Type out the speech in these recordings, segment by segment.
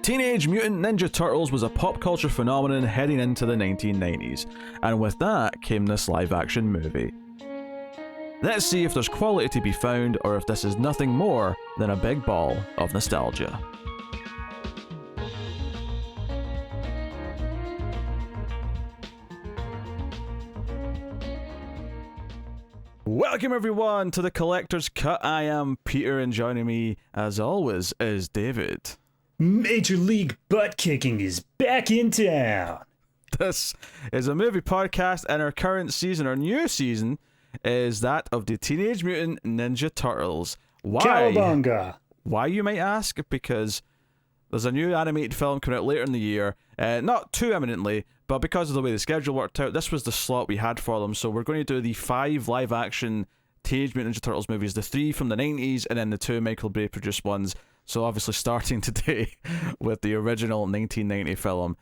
Teenage Mutant Ninja Turtles was a pop culture phenomenon heading into the 1990s, and with that came this live-action movie. Let's see if there's quality to be found, or if this is nothing more than a big ball of nostalgia. Welcome everyone to the Collector's Cut. I am Peter, and joining me, as always, is David. Major League Butt Kicking is back in town. This is a movie podcast, and our current season, our new season, is that of the Teenage Mutant Ninja Turtles. Why? Cowabunga! Why, you might ask? Because there's a new animated film coming out later in the year. Not too eminently, but because of the way the schedule worked out, this was the slot we had for them. So we're going to do the 5 live-action Teenage Mutant Ninja Turtles movies, the 3 from the 90s, and then the 2 Michael Bay-produced ones. So obviously starting today with the original 1990 film.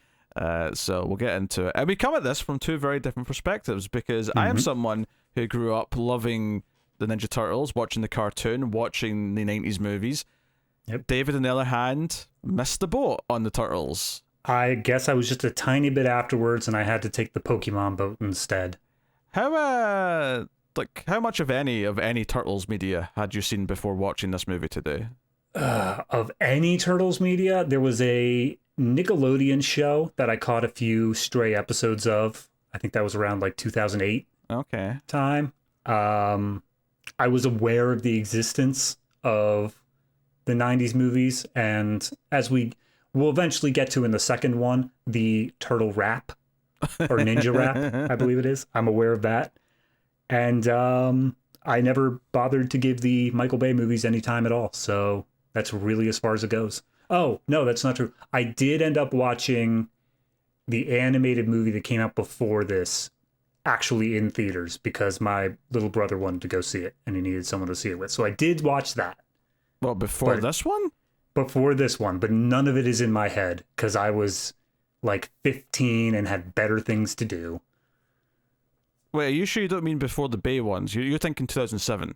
So we'll get into it. And we come at this from 2 very different perspectives, because I am someone who grew up loving the Ninja Turtles, watching the cartoon, watching the 90s movies. Yep. David, on the other hand, missed the boat on the Turtles. I guess I was just a tiny bit afterwards, and I had to take the Pokemon boat instead. How much of any Turtles media had you seen before watching this movie today? Of any Turtles media, there was a Nickelodeon show that I caught a few stray episodes of. I think that was around like 2008 time. I was aware of the existence of the 90s movies, and as we'll eventually get to in the second one, the Turtle Rap, or Ninja Rap, I believe it is. I'm aware of that. And I never bothered to give the Michael Bay movies any time at all, so that's really as far as it goes. Oh, no, that's not true. I did end up watching the animated movie that came out before this, actually in theaters, because my little brother wanted to go see it, and he needed someone to see it with. So I did watch that. Well, before this one? Before this one, but none of it is in my head, because I was like 15 and had better things to do. Wait, are you sure you don't mean before the Bay ones? You're thinking 2007?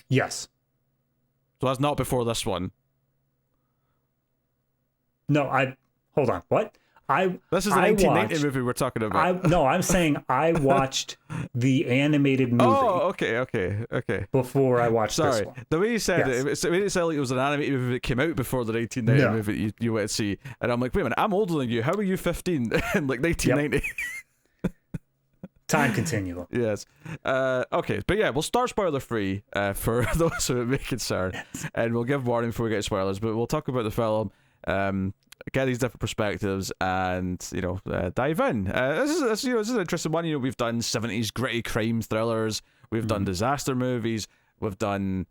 Yes. So that's not before this one? No, hold on, what? This is the 1990 movie we're talking about. I'm saying I watched the animated movie. Oh, okay. Before I watched this one. The way you said it made it sound like it was an animated movie that came out before the 1990 movie that you went to see. And I'm like, wait a minute, I'm older than you. How are you 15 in like 1990? Yep. Time continuum. Yes. Okay, but yeah, we'll start spoiler free for those who may concern, and we'll give warning before we get spoilers. But we'll talk about the film, get these different perspectives, and dive in. This is an interesting one. We've done 70s gritty crime thrillers, we've done disaster movies, we've done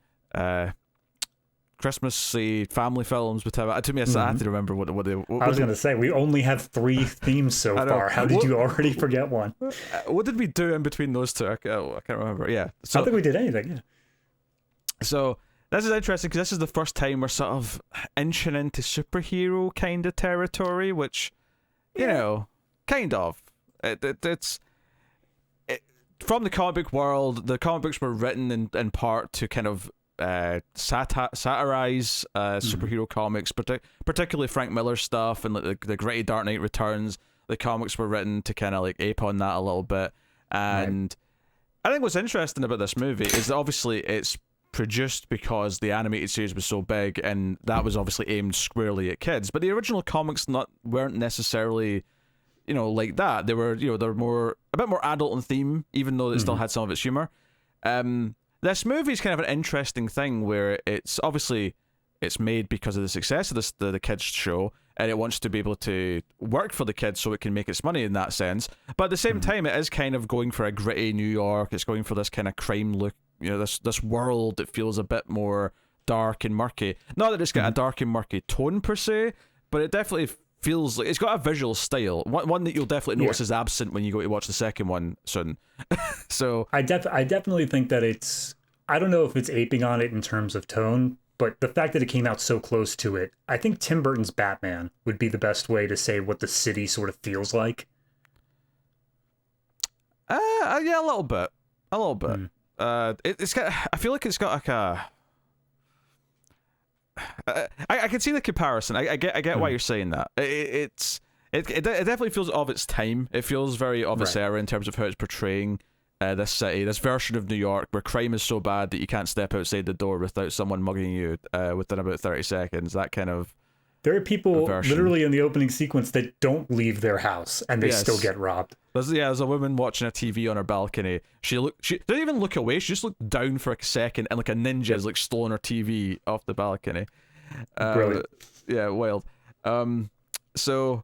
Christmas family films. It took me a second to remember what I was going to say, we only have 3 themes so far. How did you already forget one? What did we do in between those 2? I can't remember. Yeah, I don't think we did anything. Yeah. So this is interesting, because this is the first time we're sort of inching into superhero kind of territory, which, kind of. It's from the comic book world. The comic books were written in part to kind of satirize superhero comics, particularly Frank Miller stuff and the gritty Dark Knight Returns. The comics were written to kind of like ape on that a little bit. And I think what's interesting about this movie is that obviously it's produced because the animated series was so big, and that was obviously aimed squarely at kids. But the original comics weren't necessarily like that. They were they're a bit more adult in theme, even though it still had some of its humor. This movie is kind of an interesting thing where it's made because of the success of the kids show, and it wants to be able to work for the kids so it can make its money in that sense. But at the same time, it is kind of going for a gritty New York. It's going for this kind of crime look. This world that feels a bit more dark and murky. Not that it's got a dark and murky tone per se, but it definitely feels like it's got a visual style. One that you'll definitely notice is absent when you go to watch the second one soon. So I definitely think that I don't know if it's aping on it in terms of tone, but the fact that it came out so close to it, I think Tim Burton's Batman would be the best way to say what the city sort of feels like. Yeah, a little bit. It's got. I feel like it's got like I can see the comparison. I get why you're saying that. It definitely feels of its time. It feels very of its era in terms of how it's portraying this city, this version of New York where crime is so bad that you can't step outside the door without someone mugging you within about 30 seconds. That kind of There are people literally in the opening sequence that don't leave their house and they still get robbed. There's a woman watching a TV on her balcony. She didn't even look away. She just looked down for a second, and like a ninja is like stolen her TV off the balcony. Brilliant. Yeah, wild. So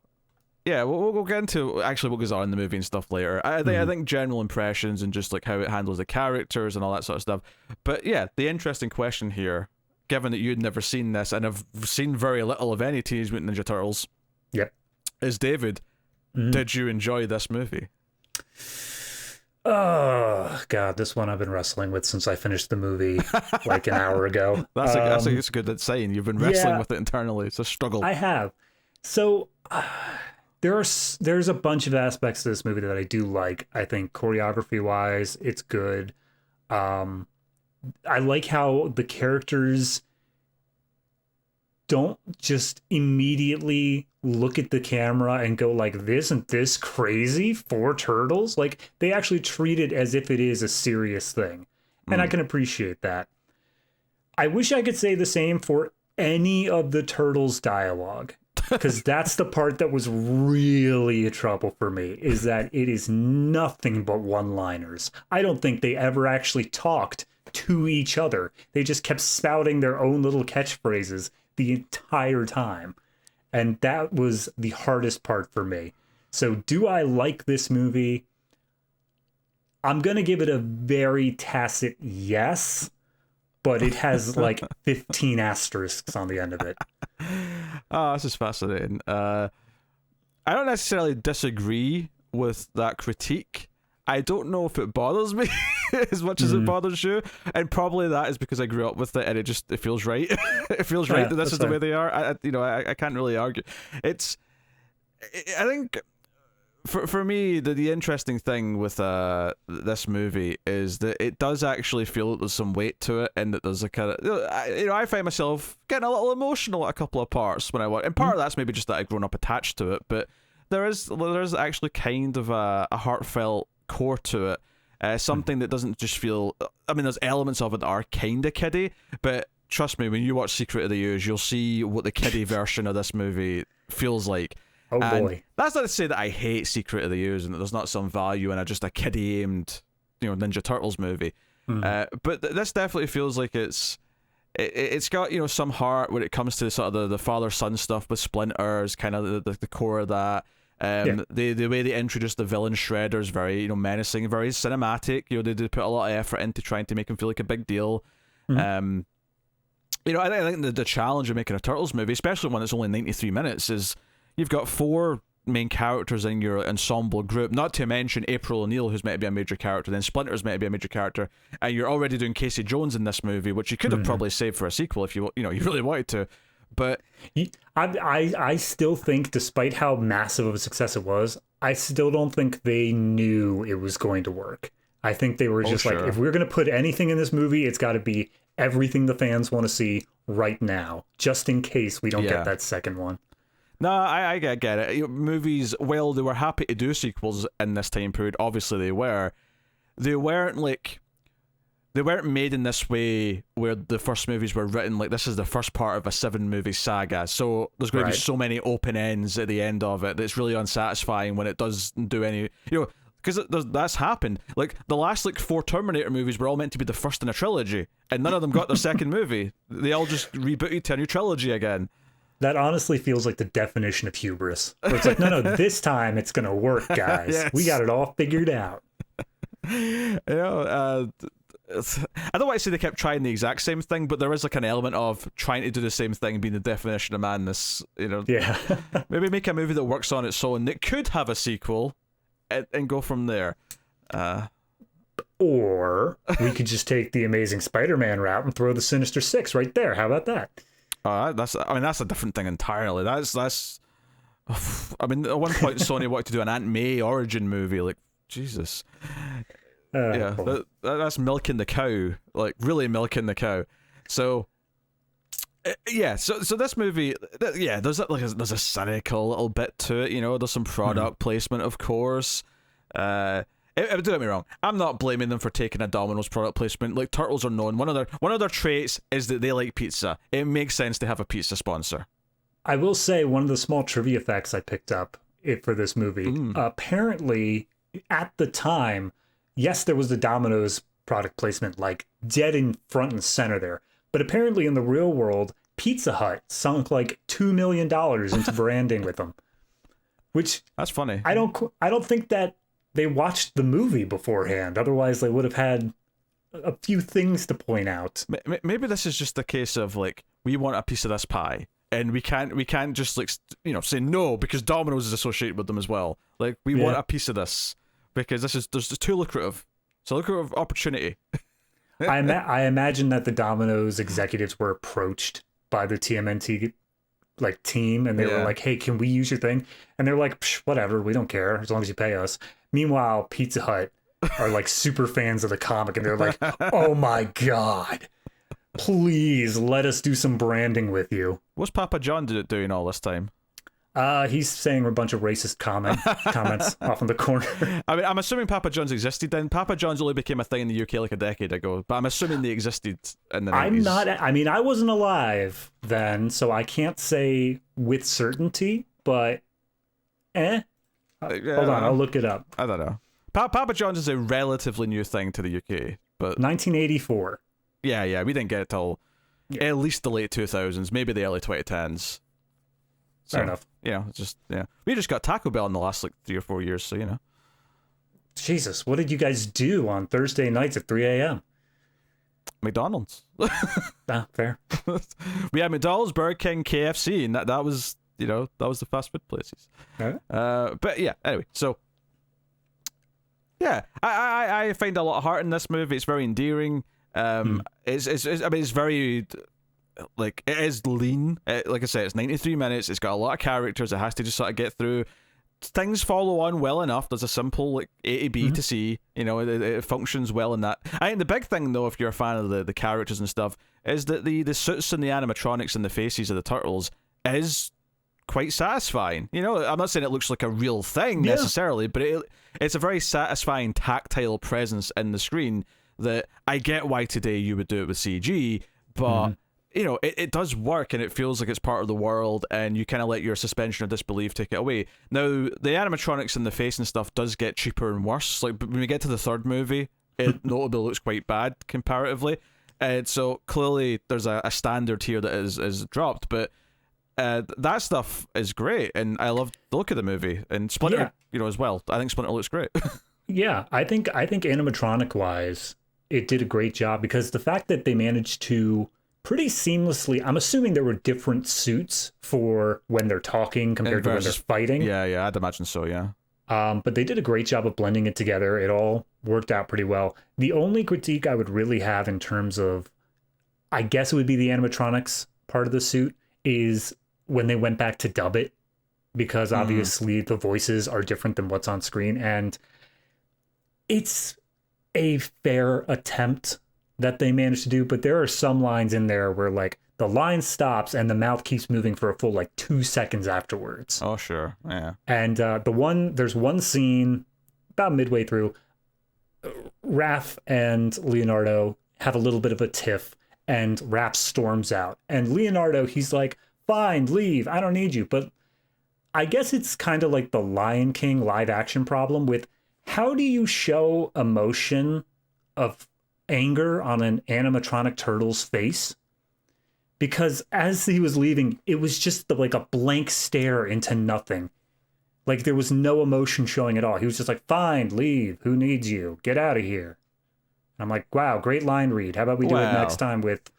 yeah, we'll get into actually what goes on in the movie and stuff later. I think general impressions and just like how it handles the characters and all that sort of stuff. But yeah, the interesting question here, given that you'd never seen this and have seen very little of any Teenage Mutant Ninja Turtles, is David, did you enjoy this movie? Oh God, this one I've been wrestling with since I finished the movie like an hour ago. That's a good saying. You've been wrestling with it internally. It's a struggle. I have. So there's a bunch of aspects to this movie that I do like. I think choreography wise, it's good. I like how the characters don't just immediately look at the camera and go like, isn't this crazy? 4 turtles? Like, they actually treat it as if it is a serious thing. And I can appreciate that. I wish I could say the same for any of the turtles' dialogue, because that's the part that was really a trouble for me, is that it is nothing but one-liners. I don't think they ever actually talked to each other. They just kept spouting their own little catchphrases the entire time. And that was the hardest part for me. So do I like this movie? I'm going to give it a very tacit yes, but it has like 15 asterisks on the end of it. Oh, this is fascinating. I don't necessarily disagree with that critique. I don't know if it bothers me as much as it bothers you, and probably that is because I grew up with it and it feels right. It feels right that this is the way they are. I can't really argue. I think for me the interesting thing with this movie is that it does actually feel that there's some weight to it, and that there's a kind of I find myself getting a little emotional at a couple of parts when I watch, and part of that's maybe just that I've grown up attached to it, but there's actually kind of a heartfelt core to it, something that doesn't just feel, I mean, there's elements of it that are kind of kiddie, but trust me, when you watch Secret of the Ooze, you'll see what the kiddie version of this movie feels like. Oh and boy. That's not to say that I hate Secret of the Ooze and that there's not some value in just a kiddie aimed Ninja Turtles movie, but this definitely feels like it's got some heart when it comes to sort of the father son stuff with Splinters, kind of the core of that. The way they introduce the villain Shredder is very menacing, very cinematic. They do put a lot of effort into trying to make him feel like a big deal. I think the challenge of making a Turtles movie, especially one that's only 93 minutes, is you've got 4 main characters in your ensemble group, not to mention April O'Neil, who's meant to be a major character, then Splinter's meant to be a major character, and you're already doing Casey Jones in this movie, which you could have probably saved for a sequel if you really wanted to. But I still think, despite how massive of a success it was, I still don't think they knew it was going to work. I think they were just like, if we're going to put anything in this movie, it's got to be everything the fans want to see right now, just in case we don't get that second one. No, I get it. Movies, well, they were happy to do sequels in this time period. Obviously, they were. They weren't made in this way where the first movies were written like this is the first part of a 7-movie saga. So there's going to be so many open ends at the end of it that it's really unsatisfying when it doesn't do any. Because that's happened. Like the last 4 Terminator movies were all meant to be the first in a trilogy, and none of them got their second movie. They all just rebooted to a new trilogy again. That honestly feels like the definition of hubris. Where it's like, no, this time it's going to work, guys. Yes. We got it all figured out. I don't want to say they kept trying the exact same thing, but there is an element of trying to do the same thing being the definition of madness. Yeah. Maybe make a movie that works on its own that could have a sequel and go from there. Or we could just take the Amazing Spider-Man route and throw the Sinister Six right there. How about that? That's a different thing entirely. That's. I mean, at one point Sony wanted to do an Aunt May origin movie. Like, Jesus. That's milking the cow. Like, really milking the cow. So, Yeah, so this movie, there's there's a cynical little bit to it, there's some product placement, of course. Don't get me wrong, I'm not blaming them for taking a Domino's product placement. Like, Turtles are known, one of their traits is that they like pizza. It makes sense to have a pizza sponsor. I will say, one of the small trivia facts I picked up for this movie, apparently at the time, yes, there was the Domino's product placement like dead in front and center there, but apparently in the real world, Pizza Hut sunk like $2 million into branding with them, which that's funny. I don't think that they watched the movie beforehand. Otherwise, they would have had a few things to point out. Maybe this is just a case of like, we want a piece of this pie, and we can't just like say no because Domino's is associated with them as well. Like, we want a piece of this because there's too lucrative. It's a lucrative opportunity. I imagine that the Domino's executives were approached by the TMNT like team, and they were like, "Hey, can we use your thing?" And they're like, "Whatever, we don't care as long as you pay us." Meanwhile, Pizza Hut are like super fans of the comic, and they're like, "Oh my god, please let us do some branding with you." What's Papa John doing all this time? He's saying a bunch of racist comments off in the corner. I mean, I'm assuming Papa John's existed then. Papa John's only became a thing in the UK like a decade ago, but I'm assuming they existed in the 90s. I wasn't alive then, so I can't say with certainty, but hold on, I'll look it up. I don't know. Papa John's is a relatively new thing to the UK, but 1984. Yeah, we didn't get it till at least the late 2000s, maybe the early 2010s. Fair enough. We just got Taco Bell in the last like 3 or 4 years, so Jesus, what did you guys do on Thursday nights at 3 a.m.? McDonald's. Fair. We had McDonald's, Burger King, KFC, and that was that was the fast food places. Right. But yeah, anyway, so yeah, I find a lot of heart in this movie. It's very endearing. It's very. Like, it is lean. Like I said, it's 93 minutes. It's got a lot of characters. It has to just sort of get through. Things follow on well enough. There's a simple like A to B to C. It functions well in that. I think the big thing, though, if you're a fan of the characters and stuff, is that the suits and the animatronics and the faces of the turtles is quite satisfying. I'm not saying it looks like a real thing necessarily, but it's a very satisfying tactile presence in the screen that I get why today you would do it with CG, but it does work, and it feels like it's part of the world, and you kind of let your suspension of disbelief take it away. Now, the animatronics and the face and stuff does get cheaper and worse. Like, when we get to the third movie, it notably looks quite bad comparatively. And so clearly there's a standard here that is dropped, but that stuff is great, and I love the look of the movie. And Splinter, as well. I think Splinter looks great. Yeah, I think animatronic-wise, it did a great job, because the fact that they managed to pretty seamlessly, I'm assuming there were different suits for when they're talking compared to when they're fighting. Yeah, I'd imagine so, yeah. But they did a great job of blending it together. It all worked out pretty well. The only critique I would really have in terms of, I guess it would be the animatronics part of the suit, is when they went back to dub it, because obviously the voices are different than what's on screen, and it's a fair attempt that they managed to do, but there are some lines in there where like the line stops and the mouth keeps moving for a full like 2 seconds afterwards. Oh sure, yeah. And there's one scene about midway through, Raph and Leonardo have a little bit of a tiff, and Raph storms out, and Leonardo, he's like, "Fine, leave, I don't need you." But I guess it's kind of like the Lion King live action problem with, how do you show emotion of anger on an animatronic turtle's face? Because as he was leaving, it was just like a blank stare into nothing. Like, there was no emotion showing at all. He was just like, "Fine, leave. Who needs you? Get out of here." And I'm like, wow, great line read. How about we do it next time with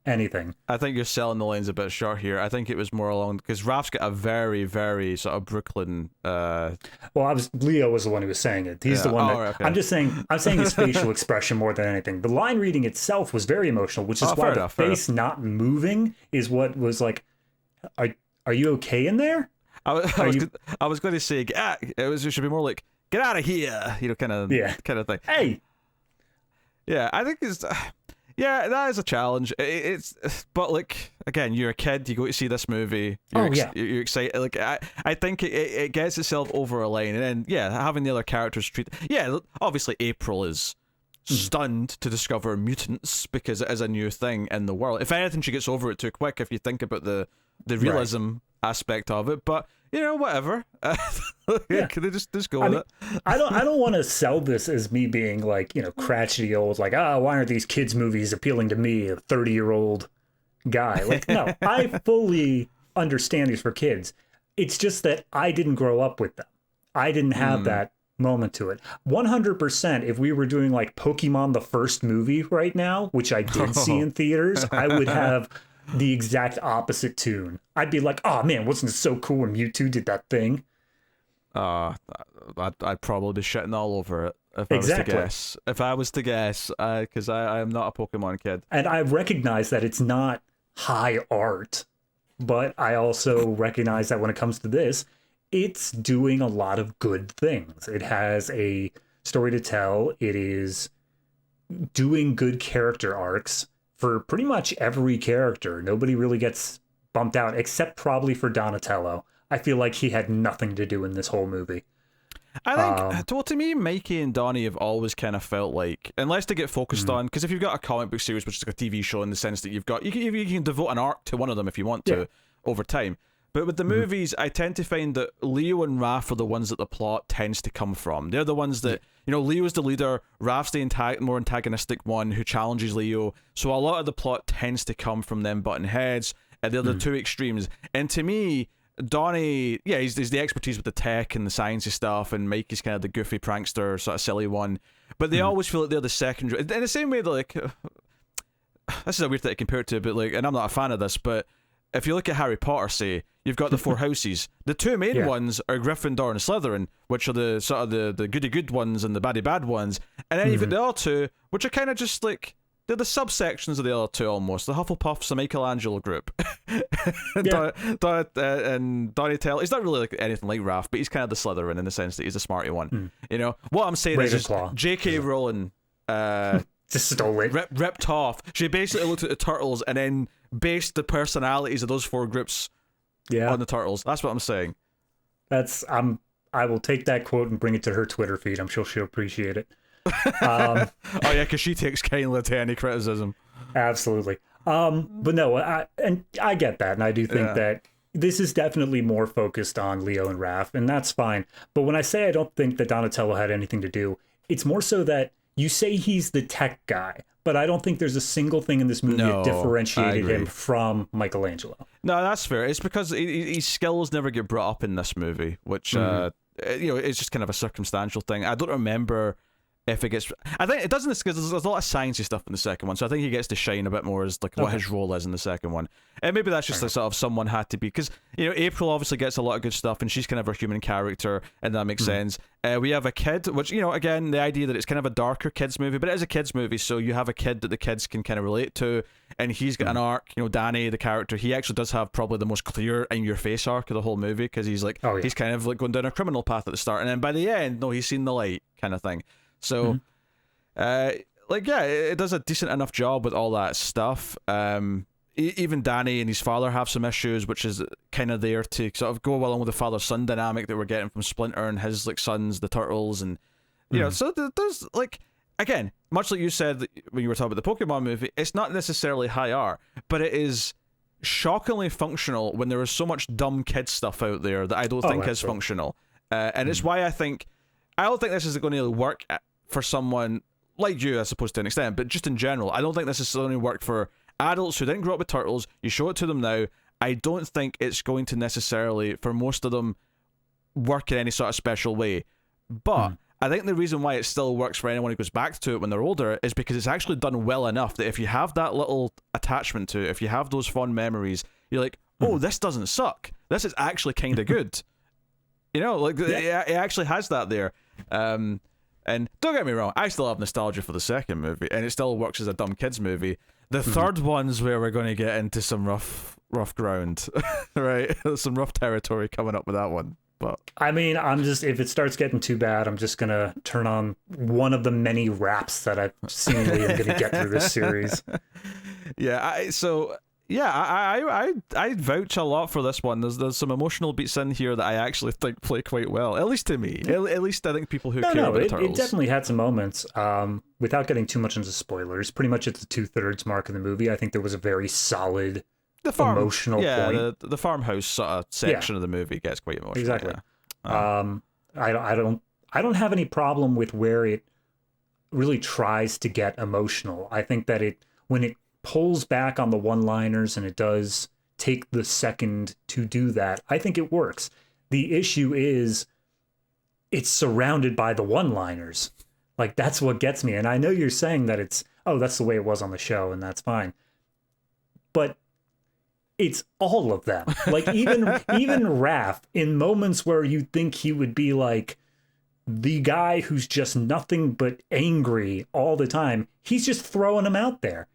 anything? I think you're selling the lines a bit short here. I think it was more along, because Raph's got a very, very sort of Brooklyn. Leo was the one who was saying it. He's the one that. Okay. I'm saying his facial expression more than anything. The line reading itself was very emotional, which is why the face not moving is what was like. Are you okay in there? I was going to say, it should be more like, "Get out of here," kind of thing. Hey. Yeah, I think it's. Yeah, that is a challenge. But like again, you're a kid. You go to see this movie. You're excited. Like I think it gets itself over a line, and then having the other characters treat. Yeah, obviously April is stunned to discover mutants because it is a new thing in the world. If anything, she gets over it too quick. If you think about the realism aspect of it, but whatever. Can they just go with it? I don't want to sell this as me being like crotchety old, like why aren't these kids movies appealing to me, a 30-year-old guy? Like, no, I fully understand these for kids. It's just that I didn't grow up with them. I didn't have that moment to it. 100%. If we were doing like Pokemon the first movie right now, which I did see in theaters, I would have the exact opposite tune. I'd be like, oh man, wasn't it so cool when Mewtwo did that thing? I'd probably be shitting all over it if I was to guess. If I was to guess, because I am not a Pokemon kid. And I recognize that it's not high art, but I also recognize that when it comes to this, it's doing a lot of good things. It has a story to tell. It is doing good character arcs for pretty much every character. Nobody really gets bumped out, except probably for Donatello. I feel like he had nothing to do in this whole movie. I think, to me, Mikey and Donnie have always kind of felt like, unless they get focused on, because if you've got a comic book series, which is like a TV show in the sense that you can devote an arc to one of them if you want to over time. But with the movies, I tend to find that Leo and Raph are the ones that the plot tends to come from. They're the ones that, Leo's the leader, Raph's the more antagonistic one who challenges Leo. So a lot of the plot tends to come from them butting heads, and they're the two extremes. And to me, Donnie, he's the expertise with the tech and the sciencey stuff, and Mikey's kind of the goofy prankster, sort of silly one. But they always feel like they're the secondary. In the same way that, like, this is a weird thing to compare it to, but like, and I'm not a fan of this, but if you look at Harry Potter, say, you've got the four houses. The two main ones are Gryffindor and Slytherin, which are the sort of the goody good ones and the baddie bad ones. And then you've got the other two, which are kind of just like, they're the subsections of the other two almost. The Hufflepuffs, the Michelangelo group. And Donatello, he's not really like anything like Raph, but he's kind of the Slytherin in the sense that he's the smarty one. What I'm saying is J.K. Rowling just stole it. Ripped off. She basically looked at the Turtles and then based the personalities of those four groups on the Turtles. That's what I'm saying. I will take that quote and bring it to her Twitter feed. I'm sure she'll appreciate it. Because she takes kindly to any criticism. Absolutely. But no, I get that, and I do think that this is definitely more focused on Leo and Raph, and that's fine. But when I say I don't think that Donatello had anything to do, it's more so that you say he's the tech guy, but I don't think there's a single thing in this movie that differentiated him from Michelangelo. No, that's fair. It's because his skills never get brought up in this movie, which it's just kind of a circumstantial thing. I don't remember if it gets. I think it doesn't, because there's a lot of sciencey stuff in the second one, so I think he gets to shine a bit more as like what his role is in the second one. And maybe that's just like sort of someone had to be, because April obviously gets a lot of good stuff, and she's kind of her human character, and that makes sense. We have a kid, which again, the idea that it's kind of a darker kids movie, but it is a kids movie, so you have a kid that the kids can kind of relate to, and he's got an arc. Danny, the character, he actually does have probably the most clear in your face arc of the whole movie, because he's like he's kind of like going down a criminal path at the start, and then by the end, he's seen the light kind of thing. So, it does a decent enough job with all that stuff. Even Danny and his father have some issues, which is kind of there to sort of go along with the father-son dynamic that we're getting from Splinter and his like sons, the Turtles, and so there's like, again, much like you said when you were talking about the Pokemon movie, it's not necessarily high art, but it is shockingly functional when there is so much dumb kid stuff out there that I don't think is functional, and it's why I don't think this is going to work for someone like you, I suppose, to an extent, but just in general, I don't think this is going to work for adults who didn't grow up with Turtles. You show it to them now, I don't think it's going to necessarily, for most of them, work in any sort of special way. But I think the reason why it still works for anyone who goes back to it when they're older is because it's actually done well enough that if you have that little attachment to it, if you have those fond memories, you're like, oh, this doesn't suck. This is actually kind of good. It actually has that there. And don't get me wrong, I still have nostalgia for the second movie, and it still works as a dumb kids movie. The third one's where we're going to get into some rough ground, right? Some rough territory coming up with that one. But I mean, I'm just, if it starts getting too bad, I'm just gonna turn on one of the many raps that I've seemingly am gonna get through this series. I vouch a lot for this one. There's some emotional beats in here that I actually think play quite well, at least to me. At least I think people who care about the Turtles. It definitely had some moments. Without getting too much into spoilers, pretty much at the 2/3 mark of the movie, I think there was a very solid emotional point. The farmhouse sort of section of the movie gets quite emotional. Exactly. Yeah. I don't have any problem with where it really tries to get emotional. I think that when it pulls back on the one-liners and it does take the second to do that, I think it works. The issue is it's surrounded by the one-liners. Like, that's what gets me. And I know you're saying that that's the way it was on the show, and that's fine. But it's all of them. Like, even Raph, in moments where you'd think he would be like the guy who's just nothing but angry all the time, he's just throwing them out there.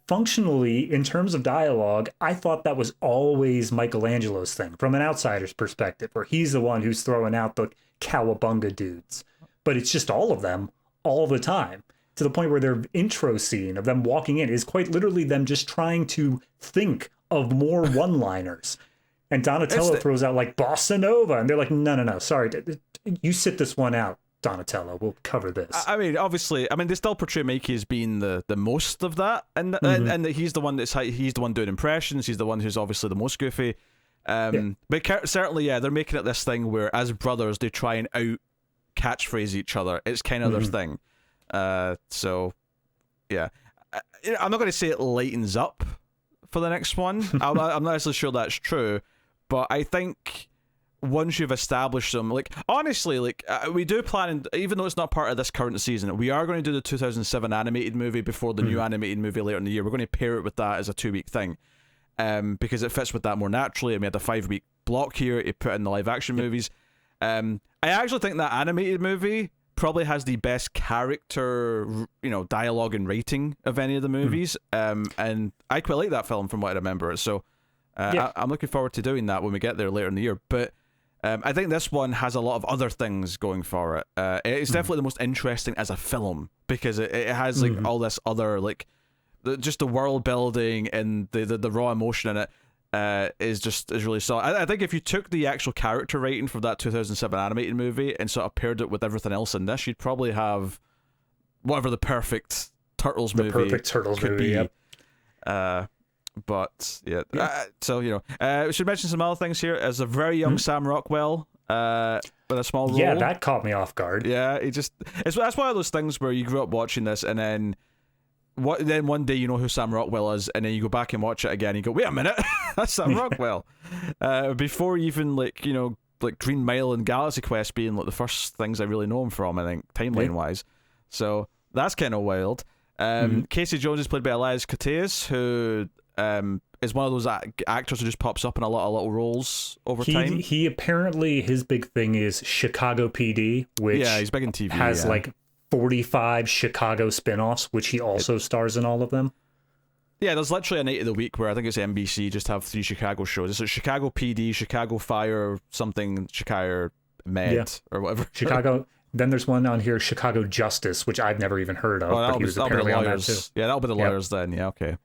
Functionally, in terms of dialogue, I thought that was always Michelangelo's thing from an outsider's perspective, where he's the one who's throwing out the cowabunga dudes. But it's just all of them all the time, to the point where their intro scene of them walking in is quite literally them just trying to think of more one-liners. And Donatello throws out like Bossa Nova, and they're like, no, sorry, you sit this one out, Donatello, we'll cover this. I mean, obviously, they still portray Mikey as being the most of that, and that he's the one doing impressions. He's the one who's obviously the most goofy. But certainly, they're making it this thing where, as brothers, they try and out catchphrase each other. It's kind of their thing. So, yeah, I'm not going to say it lightens up for the next one. I'm not necessarily sure that's true, but I think once you've established them, like, honestly, like, we do plan, even though it's not part of this current season, we are going to do the 2007 animated movie before the new animated movie later in the year. We're going to pair it with that as a 2-week thing, because it fits with that more naturally, and we had a 5-week block here to put in the live action movies. I actually think that animated movie probably has the best character, dialogue and writing of any of the movies, and I quite like that film from what I remember. So I'm looking forward to doing that when we get there later in the year. But I think this one has a lot of other things going for it. It's definitely the most interesting as a film, because it has like all this other, like, just the world building and the raw emotion in it is really solid. I think if you took the actual character rating from that 2007 animated movie and sort of paired it with everything else in this, you'd probably have whatever the perfect Turtles movie could be. Yep. But so we should mention some other things here. As a very young Sam Rockwell, with a small role. Yeah, that caught me off guard. Yeah, that's one of those things where you grew up watching this, and then one day you know who Sam Rockwell is, and then you go back and watch it again, and you go, wait a minute, that's Sam Rockwell. Before even like Green Mile and Galaxy Quest being like the first things I really know him from, I think, timeline wise. So that's kind of wild. Casey Jones is played by Elias Koteas, who is one of those actors who just pops up in a lot of little roles over time. He apparently, his big thing is Chicago PD, which he's big in TV, has like 45 Chicago spin-offs, which he also stars in all of them. Yeah, there's literally a night of the week where I think it's NBC just have 3 Chicago shows. It's Chicago PD, Chicago Fire, something, Chicago Med, or whatever. Chicago. Then there's one on here, Chicago Justice, which I've never even heard of. But he was apparently on that too. Yeah, that'll be the lawyers then. Yeah, okay.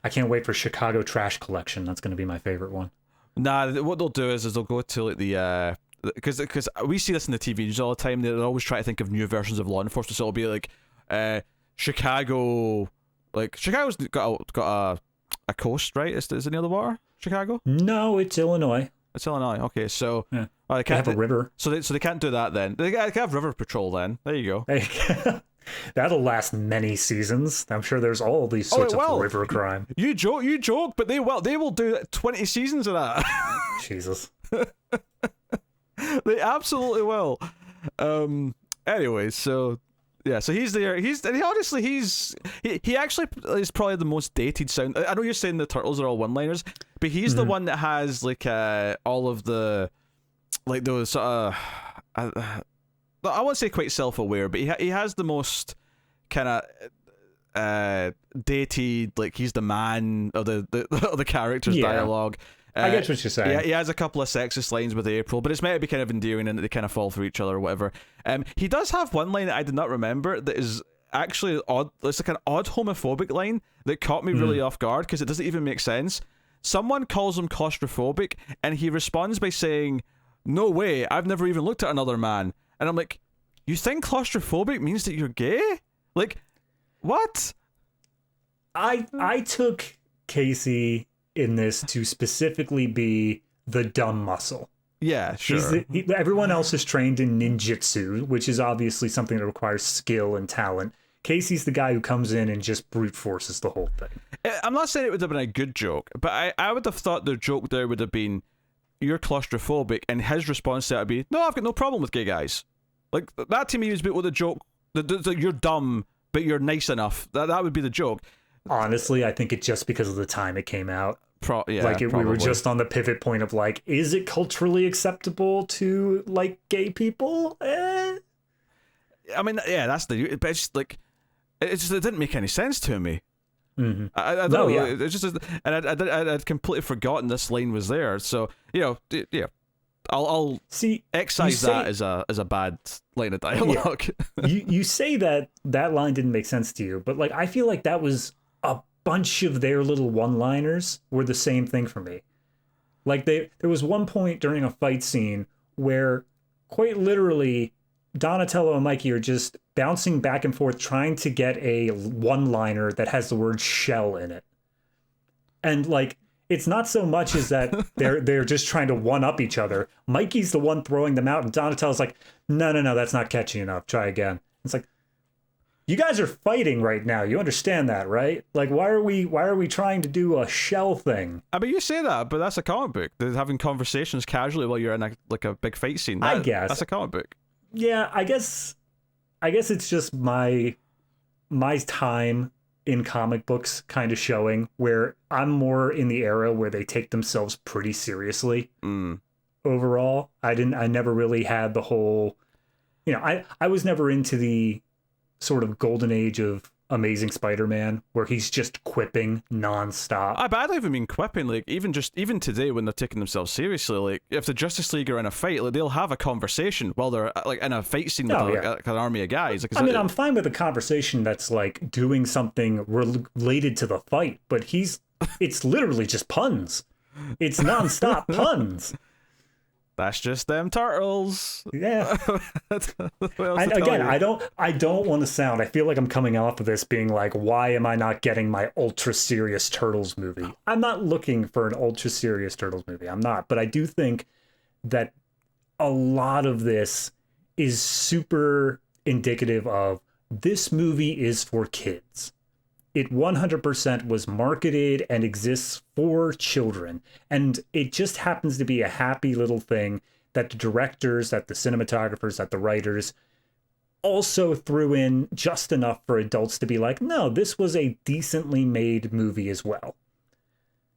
I can't wait for Chicago Trash Collection. That's going to be my favorite one. Nah, what they'll do is they'll go to like the because we see this in the TV news all the time. They always try to think of new versions of law enforcement. So it'll be like Chicago, like Chicago's got a coast, right? Is it near the water? Chicago? No, it's Illinois. It's Illinois. Okay, so they have a river. So they can't do that then. They can have river patrol then. There you go. That'll last many seasons. I'm sure there's all these sorts of river crime. You joke, but they will do 20 seasons of that. Jesus. They absolutely will. Anyway, so he's there. He actually is probably the most dated sound. I know you're saying the Turtles are all one-liners, but he's the one that has like all of the like those sort of I won't say quite self-aware, but he has the most kind of dated, like he's the man of the character's dialogue. I get what you're saying. Yeah, he has a couple of sexist lines with April, but it's meant to be kind of endearing and that they kind of fall for each other or whatever. He does have one line that I did not remember that is actually odd. It's like an odd homophobic line that caught me really off guard because it doesn't even make sense. Someone calls him claustrophobic, and he responds by saying, "No way, I've never even looked at another man." And I'm like, you think claustrophobic means that you're gay? Like, what? I took Casey in this to specifically be the dumb muscle. Yeah, sure. Everyone else is trained in ninjutsu, which is obviously something that requires skill and talent. Casey's the guy who comes in and just brute forces the whole thing. I'm not saying it would have been a good joke, but I would have thought the joke there would have been, you're claustrophobic, and his response to that would be, no, I've got no problem with gay guys. Like, that to me is a bit with the joke, you're dumb, but you're nice enough. That would be the joke. Honestly, I think it's just because of the time it came out. We were just on the pivot point of like, is it culturally acceptable to like gay people? I mean, yeah, that's but it's just like, it didn't make any sense to me. Mm-hmm. I don't know. Yeah. It's just, and I'd completely forgotten this line was there. So I'll excise that as a bad line of dialogue. Yeah. you say that line didn't make sense to you, but like I feel like that was a bunch of their little one-liners were the same thing for me. Like there was one point during a fight scene where quite literally Donatello and Mikey are just bouncing back and forth trying to get a one-liner that has the word shell in it. And like it's not so much as that they're just trying to one-up each other. Mikey's the one throwing them out and Donatello's like, no, that's not catchy enough. Try again. It's like, you guys are fighting right now. You understand that, right? Like, why are we trying to do a shell thing? I mean, you say that, but that's a comic book. They're having conversations casually while you're in a big fight scene. I guess that's a comic book. Yeah, I guess it's just my time in comic books kind of showing where I'm more in the era where they take themselves pretty seriously. Overall, I never really had the whole, I was never into the sort of golden age of Amazing Spider-Man where he's just quipping nonstop. But I don't even mean quipping. Like even today when they're taking themselves seriously, like if the Justice League are in a fight, like they'll have a conversation while they're like in a fight scene with like an army of guys. Like, I'm fine with a conversation that's like doing something related to the fight, but it's literally just puns. It's nonstop puns. That's just them turtles. Yeah. And again, I don't want to sound, I feel like I'm coming off of this being like, why am I not getting my ultra serious Turtles movie? I'm not looking for an ultra serious Turtles movie. I'm not. But I do think that a lot of this is super indicative of this movie is for kids. It 100% was marketed and exists for children. And it just happens to be a happy little thing that the directors, that the cinematographers, that the writers also threw in just enough for adults to be like, no, this was a decently made movie as well.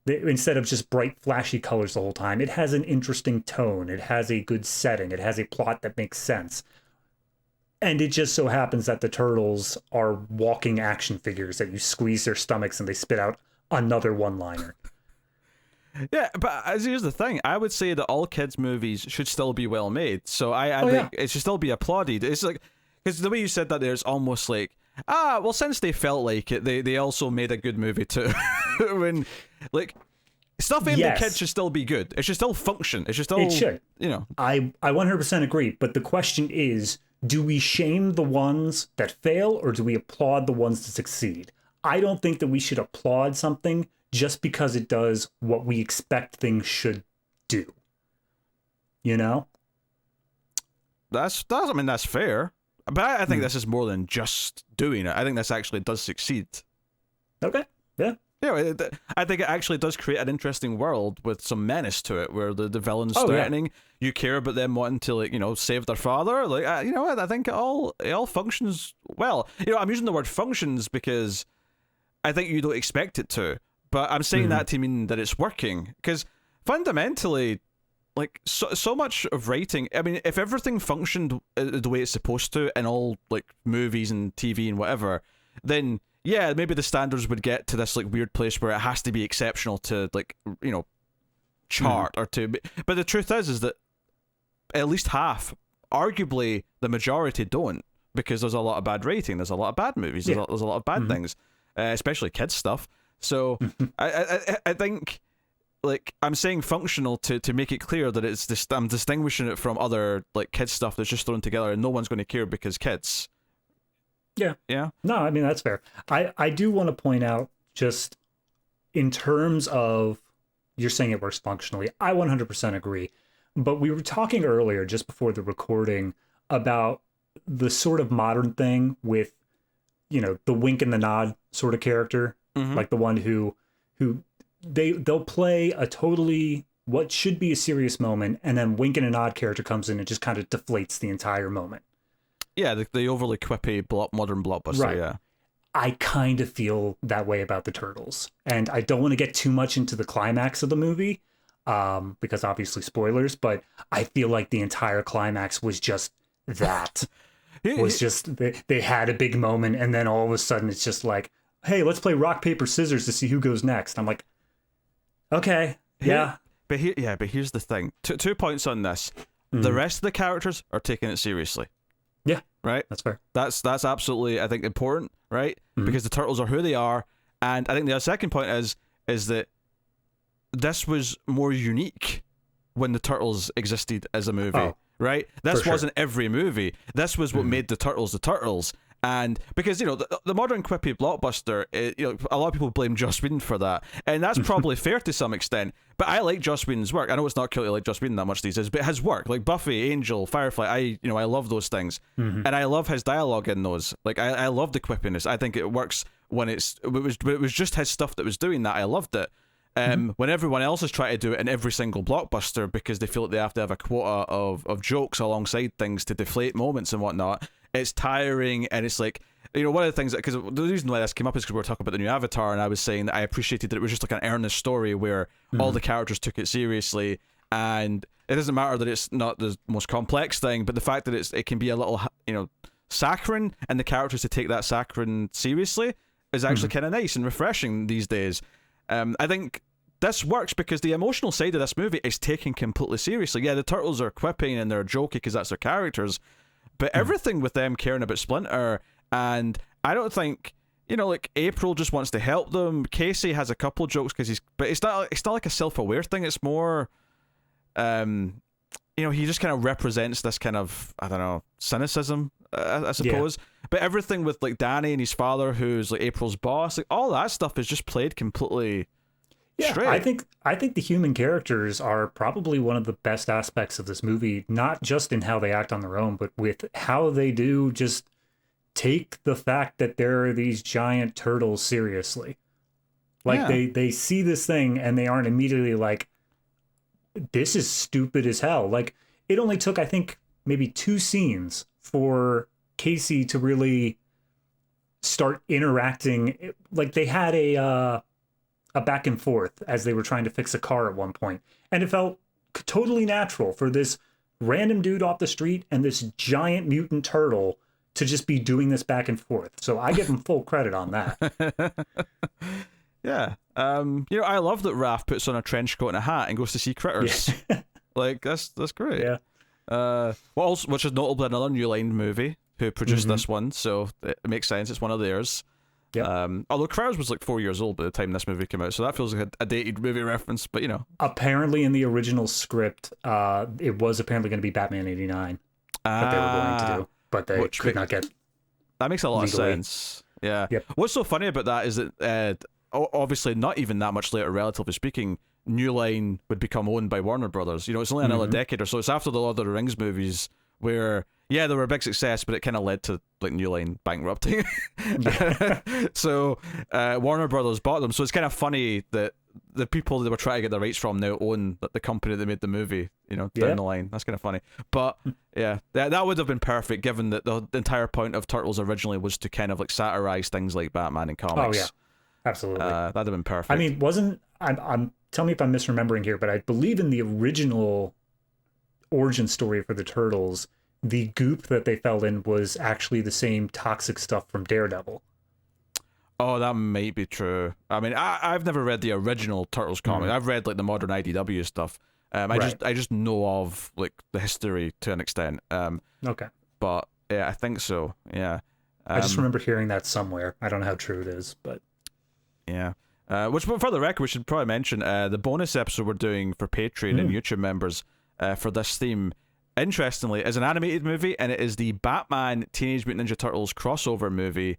Instead of just bright, flashy colors the whole time, it has an interesting tone. It has a good setting. It has a plot that makes sense. And it just so happens that the turtles are walking action figures that you squeeze their stomachs and they spit out another one-liner. Yeah, but here's the thing. I would say that all kids' movies should still be well made. So I think it should still be applauded. It's like, because the way you said that there's almost like, well, since they felt like it, they also made a good movie too. When, like, stuff aimed at kids should still be good. It should still function. It should. I 100% agree. But the question is, do we shame the ones that fail or do we applaud the ones that succeed? I don't think that we should applaud something just because it does what we expect things should do. You know? That's fair. But I think this is more than just doing it. I think this actually does succeed. Okay. Yeah. Yeah, I think it actually does create an interesting world with some menace to it, where the villain's threatening. Yeah. You care about them wanting to, save their father. Like, I think it all functions well. I'm using the word functions because I think you don't expect it to, but I'm saying that to mean that it's working. Because fundamentally, like so much of writing, I mean, if everything functioned the way it's supposed to in all like movies and TV and whatever, then yeah, maybe the standards would get to this like weird place where it has to be exceptional to like, chart or two. But the truth is that at least half, arguably the majority, don't, because there's a lot of bad rating, there's a lot of bad movies, there's a lot of bad things, especially kids stuff. So I think, like, I'm saying functional to make it clear that it's this, I'm distinguishing it from other like kids stuff that's just thrown together and no one's going to care because kids. Yeah. No, I mean, that's fair. I do want to point out, just in terms of, you're saying it works functionally, I 100% agree. But we were talking earlier, just before the recording, about the sort of modern thing with, you know, the wink and the nod sort of character, like the one who they'll play a totally, what should be a serious moment, and then wink and a nod character comes in and just kind of deflates the entire moment. Yeah, the overly quippy modern blockbuster, right. Yeah. I kind of feel that way about the Turtles. And I don't want to get too much into the climax of the movie, because obviously spoilers, but I feel like the entire climax was just that. Was just, they had a big moment, and then all of a sudden it's just like, hey, let's play rock, paper, scissors to see who goes next. I'm like, okay, yeah. But here's the thing. Two points on this. The rest of the characters are taking it seriously. Yeah. Right? That's fair. That's absolutely, I think, important, right? Because the Turtles are who they are. And I think the second point is that this was more unique when the Turtles existed as a movie, right? This wasn't every movie. This was what made the Turtles the Turtles. And because, you know, the modern quippy blockbuster, you know, a lot of people blame Joss Whedon for that, and that's probably fair to some extent. But I like Joss Whedon's work. I know it's not cool to like Joss Whedon that much these days, but his work, like Buffy, Angel, Firefly, I love those things, and I love his dialogue in those. Like I love the quippiness. I think it works when it was just his stuff that was doing that. I loved it. When everyone else is trying to do it in every single blockbuster because they feel like they have to have a quota of jokes alongside things to deflate moments and whatnot, it's tiring. And it's like, you know, one of the things, because the reason why this came up is because we were talking about the new Avatar, and I was saying that I appreciated that it was just like an earnest story where all the characters took it seriously, and it doesn't matter that it's not the most complex thing, but the fact that it can be a little, you know, saccharine, and the characters to take that saccharine seriously is actually kind of nice and refreshing these days. I think this works because the emotional side of this movie is taken completely seriously. Yeah, the Turtles are quipping and they're jokey because that's their characters, but everything with them caring about Splinter, and I don't think, you know, like April just wants to help them. Casey has a couple jokes because but it's not like a self-aware thing. It's more, you know, he just kind of represents this kind of, I don't know, cynicism, I suppose. Yeah. But everything with like Danny and his father, who's like April's boss, like all that stuff is just played completely. Yeah, straight. I think the human characters are probably one of the best aspects of this movie, not just in how they act on their own, but with how they do just take the fact that there are these giant turtles seriously. Like they see this thing and they aren't immediately like, this is stupid as hell. Like, it only took, I think, maybe 2 scenes for Casey to really start interacting. Like, they had a back and forth as they were trying to fix a car at one point, and it felt totally natural for this random dude off the street and this giant mutant turtle to just be doing this back and forth. So I give him full credit on that. Yeah. You know, I love that Raph puts on a trench coat and a hat and goes to see critters. Yeah. Like, that's great. Yeah. Which is notable, another New Line movie who produced this one, so it makes sense. It's one of theirs. Yeah. Although Critters was like 4 years old by the time this movie came out, so that feels like a dated movie reference, but you know. Apparently in the original script, it was apparently going to be Batman 89 that they were going to do, but they could not get. That makes a lot legally. Of sense. Yeah. Yep. What's so funny about that is that obviously not even that much later, relatively speaking, New Line would become owned by Warner Brothers. You know, it's only another decade or so. It's after the Lord of the Rings movies where, yeah, they were a big success, but it kind of led to like New Line bankrupting. So Warner Brothers bought them. So it's kind of funny that the people they were trying to get the rights from now own the company that made the movie, you know, down the line. That's kind of funny. But yeah, that would have been perfect given that the entire point of Turtles originally was to kind of like satirize things like Batman and comics. Oh, yeah. Absolutely. That'd have been perfect. I mean, I'm tell me if I'm misremembering here, but I believe in the original origin story for the Turtles, the goop that they fell in was actually the same toxic stuff from Daredevil. Oh, that might be true. I mean, I've never read the original Turtles comic. I've read like the modern IDW stuff. I just know of like the history to an extent. Okay. But yeah, I think so. Yeah. I just remember hearing that somewhere. I don't know how true it is, but yeah. Which, for the record, we should probably mention the bonus episode we're doing for Patreon and YouTube members for this theme. Interestingly, is an animated movie, and it is the Batman Teenage Mutant Ninja Turtles crossover movie.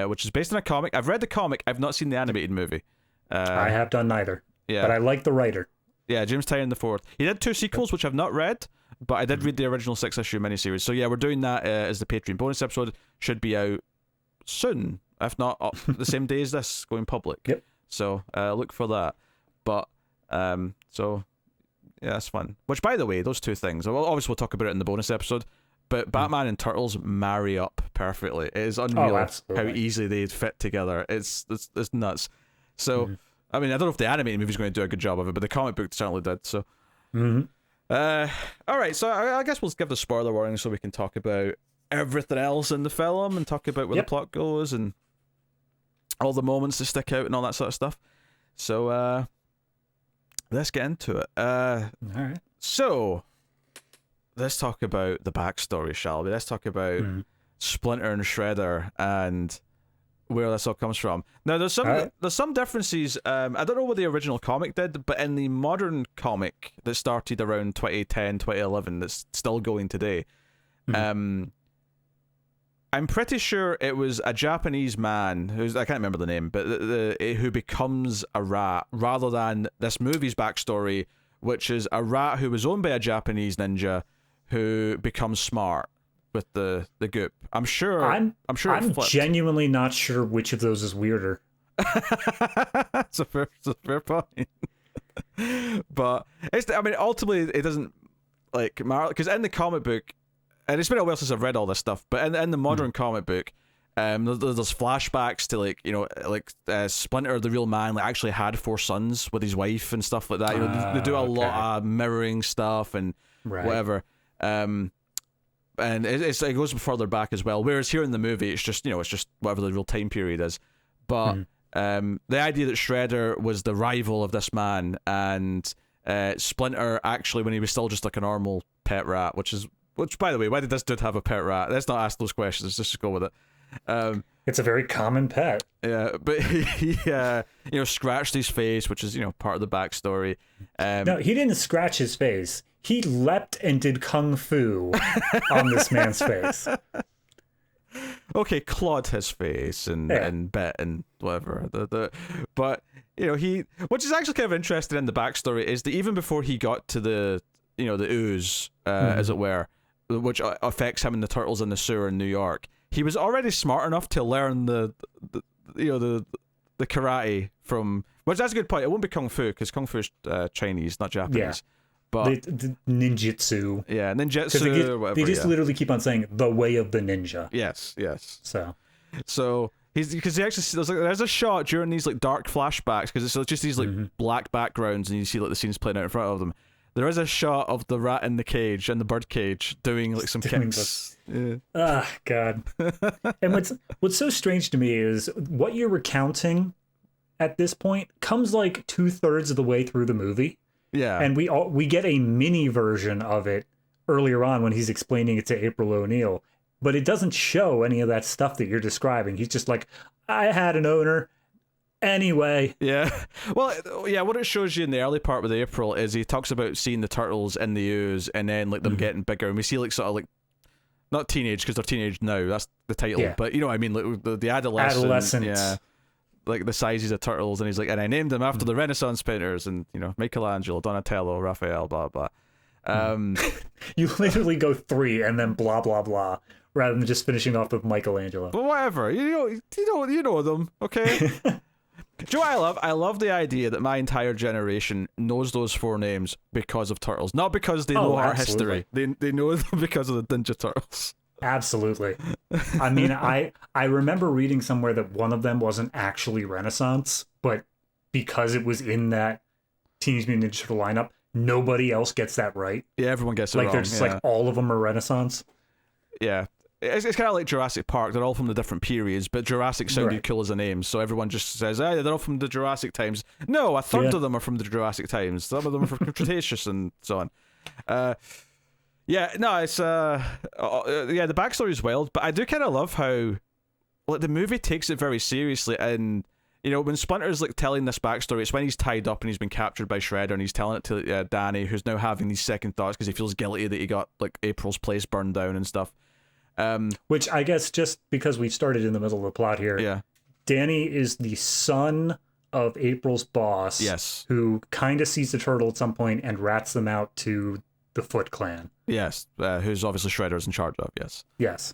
Which is based on a comic. I've read the comic. I've not seen the animated movie. I have done neither. Yeah, but I like the writer. Yeah, James Tynion IV. He did 2 sequels, which I've not read, but I did read the original 6-issue miniseries. So yeah, we're doing that as the Patreon bonus episode. Should be out soon, if not the same day as this, going public. Yep. So look for that. But so yeah, that's fun. Which, by the way, those 2 things. Well, obviously we'll talk about it in the bonus episode. But Batman and Turtles marry up perfectly. It is unreal how easily they fit together. It's nuts. So, I mean, I don't know if the animated movie's going to do a good job of it, but the comic book certainly did. So, all right. So I guess we'll give the spoiler warning so we can talk about everything else in the film and talk about where the plot goes and all the moments that stick out and all that sort of stuff. So, let's get into it. All right. So, let's talk about the backstory, shall we? Let's talk about Splinter and Shredder and where this all comes from. Now, there's some differences. I don't know what the original comic did, but in the modern comic that started around 2010, 2011, that's still going today, I'm pretty sure it was a Japanese man who's, I can't remember the name, but who becomes a rat, rather than this movie's backstory, which is a rat who was owned by a Japanese ninja who becomes smart with the goop. I'm sure I'm it genuinely not sure which of those is weirder. It's a fair point. But ultimately it doesn't like matter, because in the comic book, and it's been a while since I've read all this stuff, but in the modern comic book, there's flashbacks to Splinter, the real man, like actually had 4 sons with his wife and stuff like that. You know, they do a lot of mirroring stuff and whatever. And it goes further back as well. Whereas here in the movie, it's just whatever the real time period is. But the idea that Shredder was the rival of this man, and Splinter actually, when he was still just like a normal pet rat, which by the way, why did this dude have a pet rat? Let's not ask those questions. Let's just go with it. It's a very common pet. Yeah, but he scratched his face, which is part of the backstory. No, he didn't scratch his face. He leapt and did kung fu on this man's face. Okay, clawed his face and bit and whatever. But which is actually kind of interesting in the backstory, is that even before he got to the ooze, as it were, which affects him and the turtles in the sewer in New York, he was already smart enough to learn the karate from, which that's a good point. It won't be kung fu, because kung fu is Chinese, not Japanese. Yeah. But the ninjutsu. Yeah, ninjutsu or whatever. They just literally keep on saying the way of the ninja. Yes. So because he actually there's a shot during these like dark flashbacks, because it's just these like black backgrounds and you see like the scenes playing out in front of them. There is a shot of the rat in the cage and the bird cage doing like some kicks. God. And what's so strange to me is what you're recounting at this point comes like 2/3 of the way through the movie. Yeah. And we get a mini version of it earlier on when he's explaining it to April O'Neil, but it doesn't show any of that stuff that you're describing. He's just like, I had an owner. Anyway. Yeah. Well, yeah, what it shows you in the early part with April is he talks about seeing the turtles in the ooze and then like them getting bigger, and we see like sort of like, not teenage because they're teenage now, that's the title, but you know what I mean, like the adolescent. Yeah. Like the sizes of turtles, and he's like, and I named them after the Renaissance painters, and Michelangelo, Donatello, Raphael, blah blah. You literally go 3 and then blah blah blah, rather than just finishing off with Michelangelo. But whatever, you know them, okay? Do you know what I love the idea that my entire generation knows those 4 names because of turtles, not because they know our history. They know them because of the Ninja Turtles. Absolutely. I mean, I remember reading somewhere that one of them wasn't actually Renaissance, but because it was in that Teenage Mutant Ninja Turtle lineup, nobody else gets that right. Yeah, everyone gets it wrong. Like they're just like all of them are Renaissance. Yeah. it's kind of like Jurassic Park. They're all from the different periods, but Jurassic sounded cool as a name, so everyone just says, they're all from the Jurassic times. No, a third of them are from the Jurassic times. Some of them are from Cretaceous and so on. It's the backstory is wild, but I do kind of love how the movie takes it very seriously. And when Splinter's telling this backstory, it's when he's tied up and he's been captured by Shredder, and he's telling it to Danny, who's now having these second thoughts because he feels guilty that he got April's place burned down and stuff. Which I guess, just because we started in the middle of the plot here, Danny is the son of April's boss, yes, who kind of sees the turtle at some point and rats them out to the Foot Clan. Yes, who's obviously Shredder's in charge of. Yes.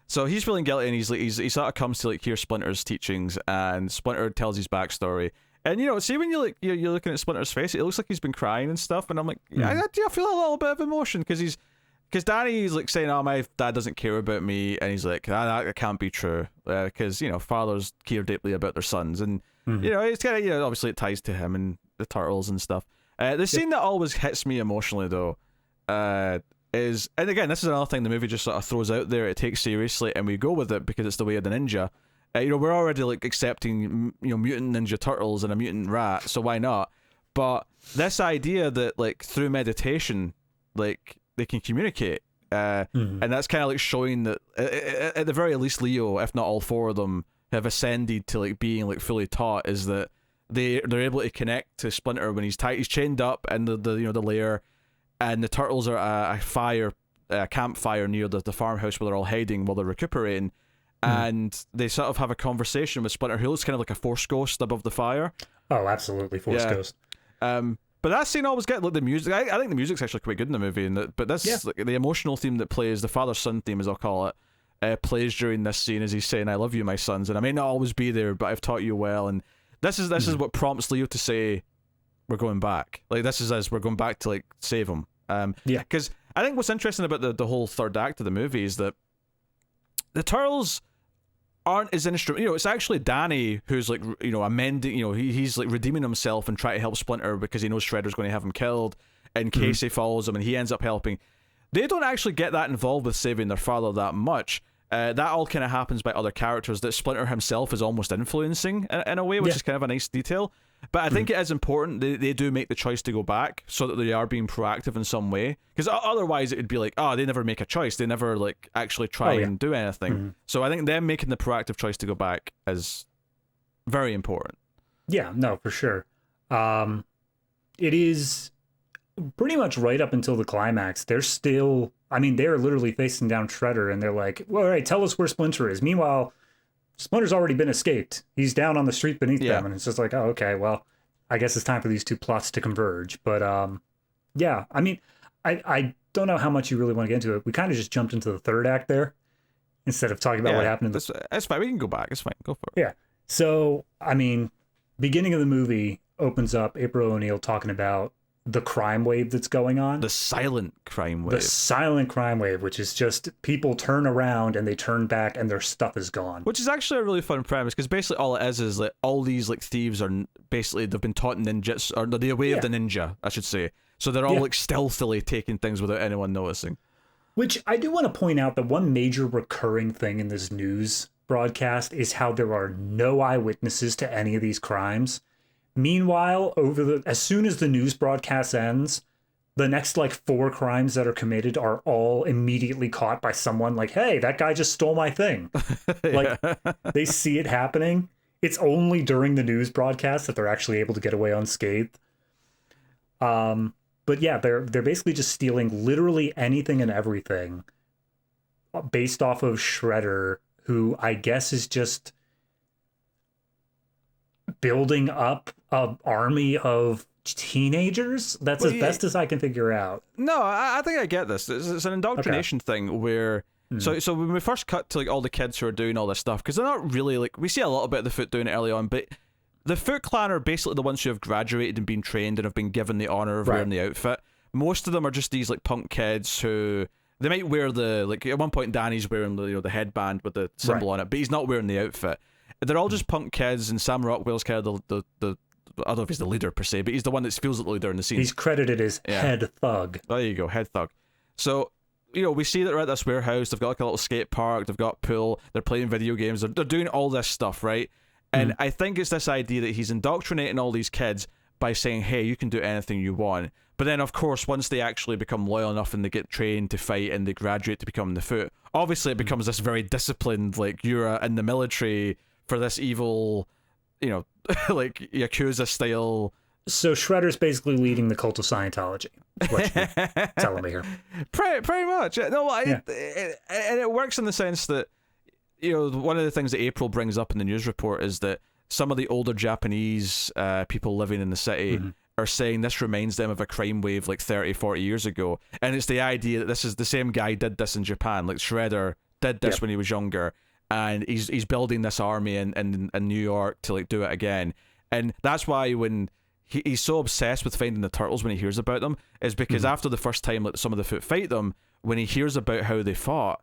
So he's feeling guilty, and he sort of comes to hear Splinter's teachings, and Splinter tells his backstory. And see when you're looking at Splinter's face, it looks like he's been crying and stuff, and I'm like, I feel a little bit of emotion because Danny's saying, "Oh, my dad doesn't care about me," and he's like, "That can't be true," because fathers care deeply about their sons, and it's kind of obviously it ties to him and the turtles and stuff. The scene that always hits me emotionally though is, and again, this is another thing the movie just sort of throws out there. It takes seriously, and we go with it because it's the way of the ninja. We're already accepting mutant ninja turtles and a mutant rat, so why not? But this idea that through meditation, they can communicate, and that's kind of showing that at the very least Leo, if not all four of them, have ascended to being fully taught, is that they're able to connect to Splinter when he's chained up in the lair, and the turtles are at a campfire near the farmhouse where they're all hiding while they're recuperating, and they sort of have a conversation with Splinter, who looks kind of like a Force ghost above the fire. Oh, absolutely, Force ghost. But that scene always gets the music. I think the music's actually quite good in the movie, but this the emotional theme that plays, the father-son theme as I'll call it, plays during this scene as he's saying, "I love you, my sons, and I may not always be there, but I've taught you well." And this is what prompts Leo to say, "We're going back." This is us. We're going back to save him. Because I think what's interesting about the whole third act of the movie is that the turtles aren't as instrumental. It's actually Danny who's amending. He's redeeming himself and trying to help Splinter because he knows Shredder's going to have him killed in case he follows him, and he ends up helping. They don't actually get that involved with saving their father that much. That all kind of happens by other characters that Splinter himself is almost influencing in a way, which is kind of a nice detail. But I think it is important they do make the choice to go back so that they are being proactive in some way. Because otherwise it would be they never make a choice. They never actually try and do anything. So I think them making the proactive choice to go back is very important. Yeah, no, for sure. It is pretty much right up until the climax. They're still, they're literally facing down Shredder, and they're like, well, all right, tell us where Splinter is. Meanwhile, Splinter's already been escaped. He's down on the street beneath them, and it's just oh, okay, well, I guess it's time for these two plots to converge. But I don't know how much you really want to get into it. We kind of just jumped into the third act there instead of talking about what happened. That's fine. We can go back. It's fine. Go for it. Yeah. So, beginning of the movie opens up April O'Neil talking about the crime wave that's going on. The silent crime wave. The silent crime wave, which is just people turn around and they turn back and their stuff is gone. Which is actually a really fun premise, because basically all it is all these thieves are basically, they've been taught ninjas, or the way of the ninja, I should say. So they're all stealthily taking things without anyone noticing. Which I do want to point out that one major recurring thing in this news broadcast is how there are no eyewitnesses to any of these crimes. Meanwhile, as soon as the news broadcast ends, the next 4 crimes that are committed are all immediately caught by someone hey, that guy just stole my thing. They see it happening. It's only during the news broadcast that they're actually able to get away unscathed. But yeah, they're basically just stealing literally anything and everything based off of Shredder, who I guess is just building up an army of teenagers. That's as best as I can figure out. No, I think I get this. It's an indoctrination thing where so when we first cut to all the kids who are doing all this stuff, because they're not really we see a little bit of the Foot doing it early on, but the Foot Clan are basically the ones who have graduated and been trained and have been given the honor of wearing the outfit. Most of them are just these punk kids who they might wear the at one point Danny's wearing the headband with the symbol on it, but he's not wearing the outfit. They're all just punk kids, and Sam Rockwell's kind of the I don't know if he's the leader per se, but he's the one that feels like the leader in the scene. He's credited as head thug. There you go, head thug. So we see that they're at this warehouse. They've got like a little skate park. They've got pool. They're playing video games. They're doing all this stuff, right? And I think it's this idea that he's indoctrinating all these kids by saying, hey, you can do anything you want. But then, of course, once they actually become loyal enough and they get trained to fight and they graduate to become the Foot, obviously it becomes this very disciplined, like, you're in the military for this evil, like, Yakuza style. So Shredder's basically leading the cult of Scientology. What you're telling me here. Pretty much. No, and it works in the sense that, one of the things that April brings up in the news report is that some of the older Japanese people living in the city are saying this reminds them of a crime wave like 30, 40 years ago. And it's the idea that this is the same guy did this in Japan. Like Shredder did this when he was younger. And he's building this army in New York to like do it again. And that's why when he's so obsessed with finding the turtles when he hears about them, is because after the first time like some of the Foot fight them, when he hears about how they fought,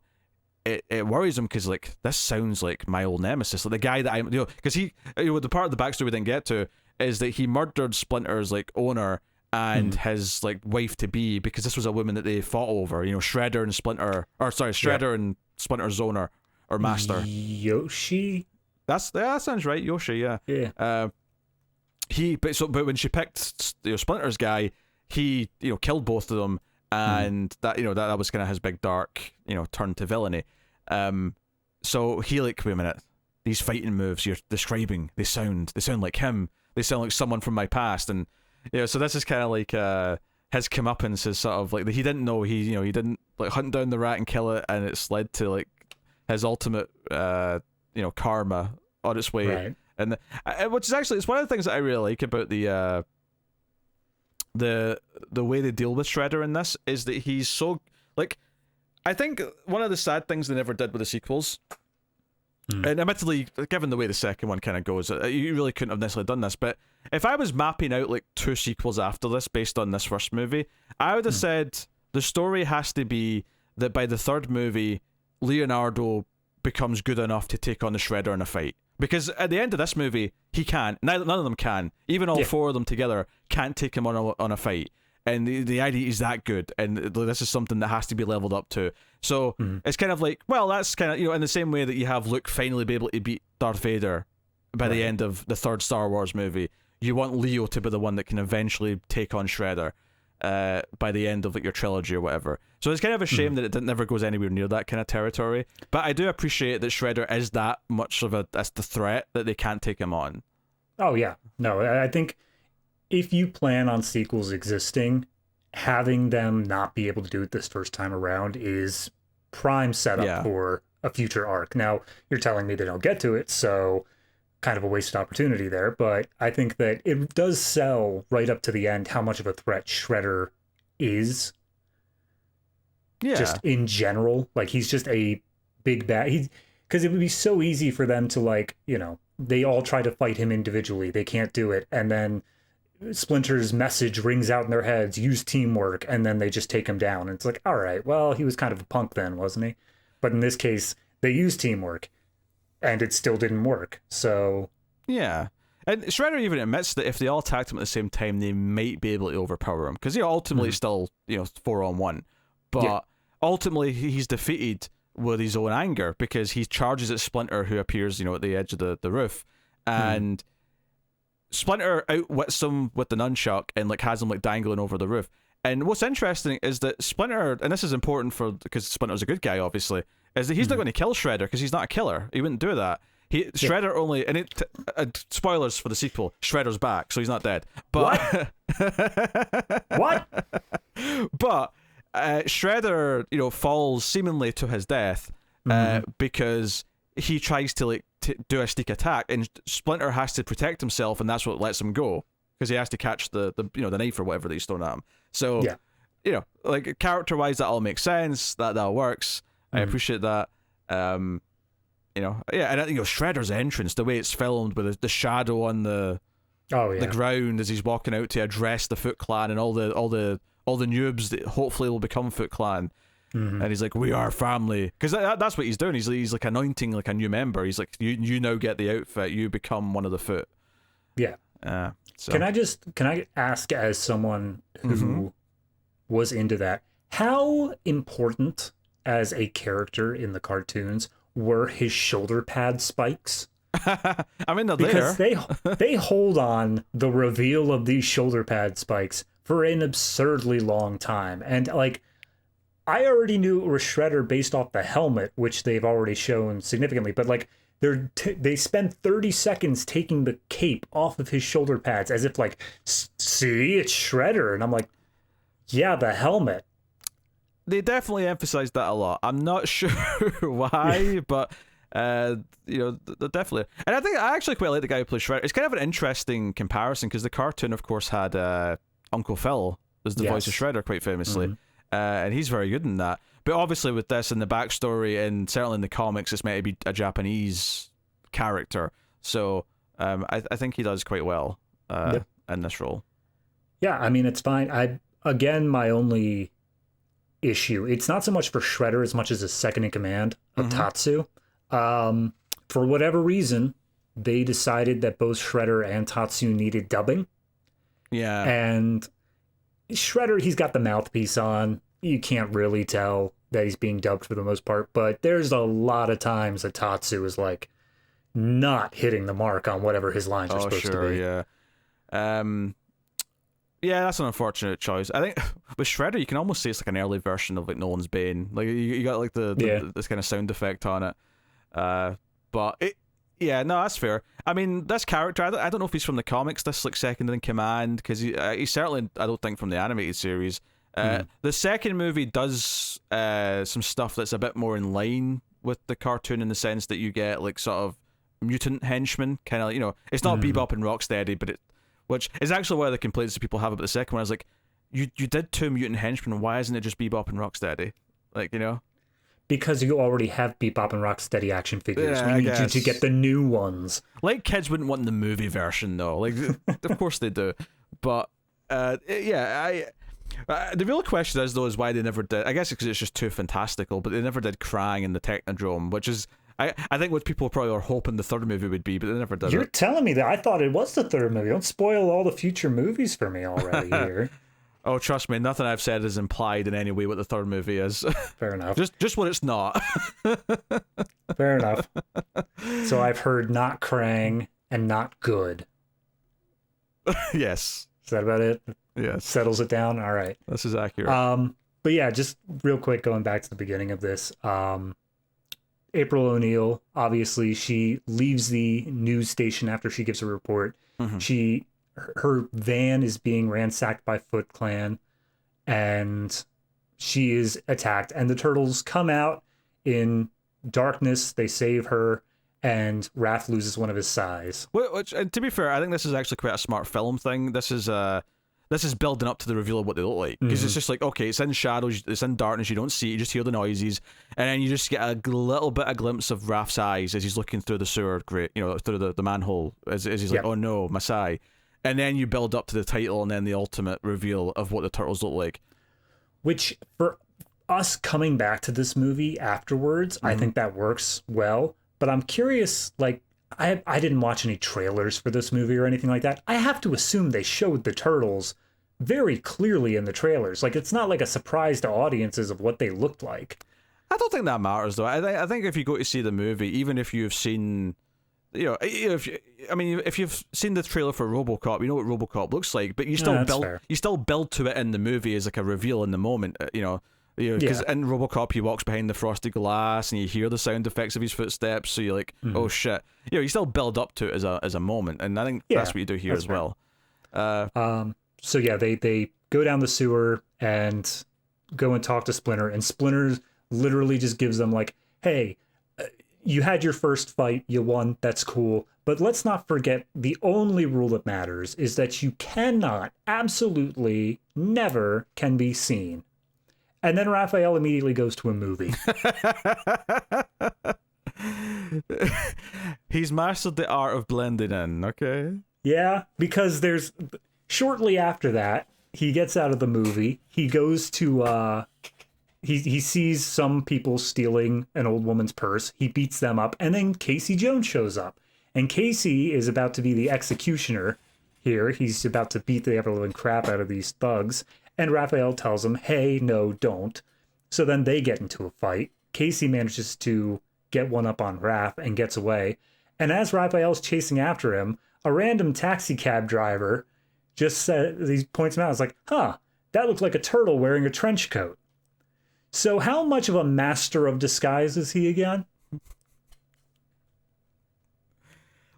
it worries him because like this sounds like my old nemesis, like the guy that I'm, because he, the part of the backstory we didn't get to is that he murdered Splinter's like owner and his like wife to be, because this was a woman that they fought over. Shredder and Splinter, or sorry, Shredder and Splinter's owner or master. Yoshi. That sounds right. Yoshi, yeah. Yeah. But when she picked Splinter's guy, he killed both of them, and that was kind of his big dark turn to villainy. So he like, wait a minute, these fighting moves you're describing, they sound like him. They sound like someone from my past, and so this is kind of like his comeuppance, is sort of like he didn't know he didn't like hunt down the rat and kill it, and it's led to like his ultimate karma on its way. Right. And which is actually, it's one of the things that I really like about the way they deal with Shredder in this, is that he's so like, I think one of the sad things they never did with the sequels, and admittedly, given the way the second one kind of goes, you really couldn't have necessarily done this, but if I was mapping out like 2 sequels after this based on this first movie, I would have said the story has to be that by the 3rd movie, Leonardo becomes good enough to take on the Shredder in a fight. Because at the end of this movie, he can't. None of them can. Even all 4 of them together can't take him on a fight. And the idea is that good, and this is something that has to be leveled up to. So it's kind of like, well, that's kind of, in the same way that you have Luke finally be able to beat Darth Vader by the end of the 3rd Star Wars movie, you want Leo to be the one that can eventually take on Shredder by the end of like your trilogy or whatever. So it's kind of a shame that it never goes anywhere near that kind of territory. But I do appreciate that Shredder is that much of that's the threat that they can't take him on. Oh yeah, no, I think if you plan on sequels existing, having them not be able to do it this first time around is prime setup for a future arc. Now, you're telling me they don't get to it, so kind of a wasted opportunity there, but I think that it does sell right up to the end how much of a threat Shredder is. Yeah. Just in general. Like, he's just a big bad. Because it would be so easy for them to, like, they all try to fight him individually. They can't do it. And then Splinter's message rings out in their heads, use teamwork, and then they just take him down. And it's like, all right, well, he was kind of a punk then, wasn't he? But in this case, they used teamwork, and it still didn't work. So yeah. And Shredder even admits that if they all attacked him at the same time, they might be able to overpower him. Because ultimately still, 4-on-1. But ultimately, he's defeated with his own anger, because he charges at Splinter, who appears, at the edge of the roof. And Splinter outwits him with the nunchuck and like has him like dangling over the roof. And what's interesting is that Splinter, and this is important because Splinter's a good guy, obviously, is that he's not going to kill Shredder because he's not a killer. He wouldn't do that. Shredder only, and spoilers for the sequel, Shredder's back, so he's not dead. But what? But Shredder, falls seemingly to his death because he tries to like do a sneak attack, and Splinter has to protect himself, and that's what lets him go, because he has to catch the knife or whatever that he's thrown at him. So like character wise, that all makes sense. That works. I appreciate that. And Shredder's entrance, the way it's filmed with the shadow on the ground as he's walking out to address the Foot Clan and all the Newbs that hopefully will become Foot Clan. And he's like, we are family, because that's what he's doing. He's like anointing like a new member. He's like, you now get the outfit, you become one of the Foot. So. Can I ask, as someone who was into that, How important as a character in the cartoons were his shoulder pad spikes? I mean, they're because there. they hold on the reveal of these shoulder pad spikes for an absurdly long time. And like, I already knew it was Shredder based off the helmet, which they've already shown significantly, but like they spend 30 seconds taking the cape off of his shoulder pads as if like, see, it's Shredder. And I'm like, yeah, the helmet. They definitely emphasized that a lot. I'm not sure why, but they're definitely. And I think I actually quite like the guy who plays Shredder. It's kind of an interesting comparison because the cartoon, of course, had Uncle Phil as the voice of Shredder quite famously, and he's very good in that. But obviously, with this and the backstory, and certainly in the comics, it's meant to be a Japanese character. So I think he does quite well in this role. Yeah, I mean, it's fine. My only issue, it's not so much for Shredder as much as a second in command of Tatsu. For whatever reason, they decided that both Shredder and Tatsu needed dubbing. Yeah. And Shredder, he's got the mouthpiece on. You can't really tell that he's being dubbed for the most part, but there's a lot of times that Tatsu is like not hitting the mark on whatever his lines are supposed to be. Yeah, that's an unfortunate choice. I think with Shredder, you can almost say it's like an early version of like Nolan's Bane. Like you got like this kind of sound effect on it. That's fair. I mean, this character, I don't know if he's from the comics, this like second in command, because he's certainly, I don't think, from the animated series. The second movie does some stuff that's a bit more in line with the cartoon in the sense that you get like sort of mutant henchmen, kind of, it's not Bebop and Rocksteady, but which is actually one of the complaints that people have about the second one. Is like, you did two mutant henchmen, why isn't it just Bebop and Rocksteady? Like, Because you already have Bebop and Rocksteady action figures. We need you to get the new ones. Like, kids wouldn't want the movie version, though. Like, of course they do. But, the real question is, though, is why they never did. I guess because it's just too fantastical, but they never did Krang in the Technodrome, which is, I think what people probably were hoping the third movie would be, but they never did. You're telling me that? I thought it was the third movie. Don't spoil all the future movies for me already here. Oh, trust me, nothing I've said is implied in any way what the third movie is. Fair enough. Just what it's not. Fair enough. So I've heard not Krang and not good. Yes. Is that about it? Yes. Settles it down? All right. This is accurate. But yeah, just real quick, going back to the beginning of this. April O'Neil, obviously, she leaves the news station after she gives a report. Her van is being ransacked by Foot Clan, and she is attacked. And the Turtles come out in darkness. They save her, and Raph loses one of his sais. Which, to be fair, I think this is actually quite a smart film thing. This is building up to the reveal of what they look like, because it's just like, okay, it's in shadows, it's in darkness, you don't see it, you just hear the noises, and then you just get a little bit of glimpse of Raph's eyes as he's looking through the sewer grate, through the manhole, as he's like, oh no, my sai. And then you build up to the title and then the ultimate reveal of what the Turtles look like. Which, for us coming back to this movie afterwards, I think that works well. But I'm curious, like, I didn't watch any trailers for this movie or anything like that. I have to assume they showed the Turtles very clearly in the trailers. Like, it's not like a surprise to audiences of what they looked like. I don't think that matters, though. I think if you go to see the movie, even if you've seen... if you've seen the trailer for RoboCop, you know what RoboCop looks like, but you still build to it in the movie as like a reveal in the moment, because in RoboCop he walks behind the frosted glass and you hear the sound effects of his footsteps, so you're like, oh shit, you still build up to it as a moment, and I think that's what you do here as well. So yeah, they go down the sewer and go and talk to Splinter, and Splinter literally just gives them like, hey, you had your first fight, you won, that's cool. But let's not forget, the only rule that matters is that you cannot, absolutely never can be seen. And then Raphael immediately goes to a movie. He's mastered the art of blending in, okay? Yeah, because shortly after that, he gets out of the movie, he goes to, He sees some people stealing an old woman's purse. He beats them up, and then Casey Jones shows up. And Casey is about to be the executioner here. He's about to beat the ever-living crap out of these thugs. And Raphael tells him, hey, no, don't. So then they get into a fight. Casey manages to get one up on Raph and gets away. And as Raphael's chasing after him, a random taxi cab driver just says, he points him out, it's like, huh, that looked like a turtle wearing a trench coat. So how much of a master of disguise is he again?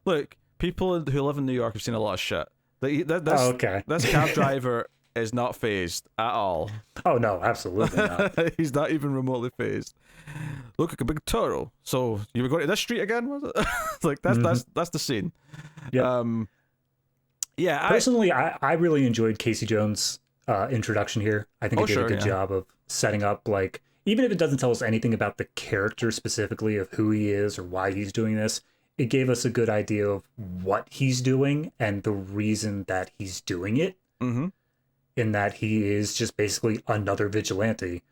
Look, people who live in New York have seen a lot of shit. This cab driver is not phased at all. Oh, no, absolutely not. He's not even remotely phased. Look like a big turtle. So you were going to this street again, was it? Like that's the scene. Yep. Yeah. Personally, I really enjoyed Casey Jones' introduction here. I think it did a good job of setting up, like, even if it doesn't tell us anything about the character specifically of who he is or why he's doing this, it gave us a good idea of what he's doing and the reason that he's doing it. Mm-hmm. In that he is just basically another vigilante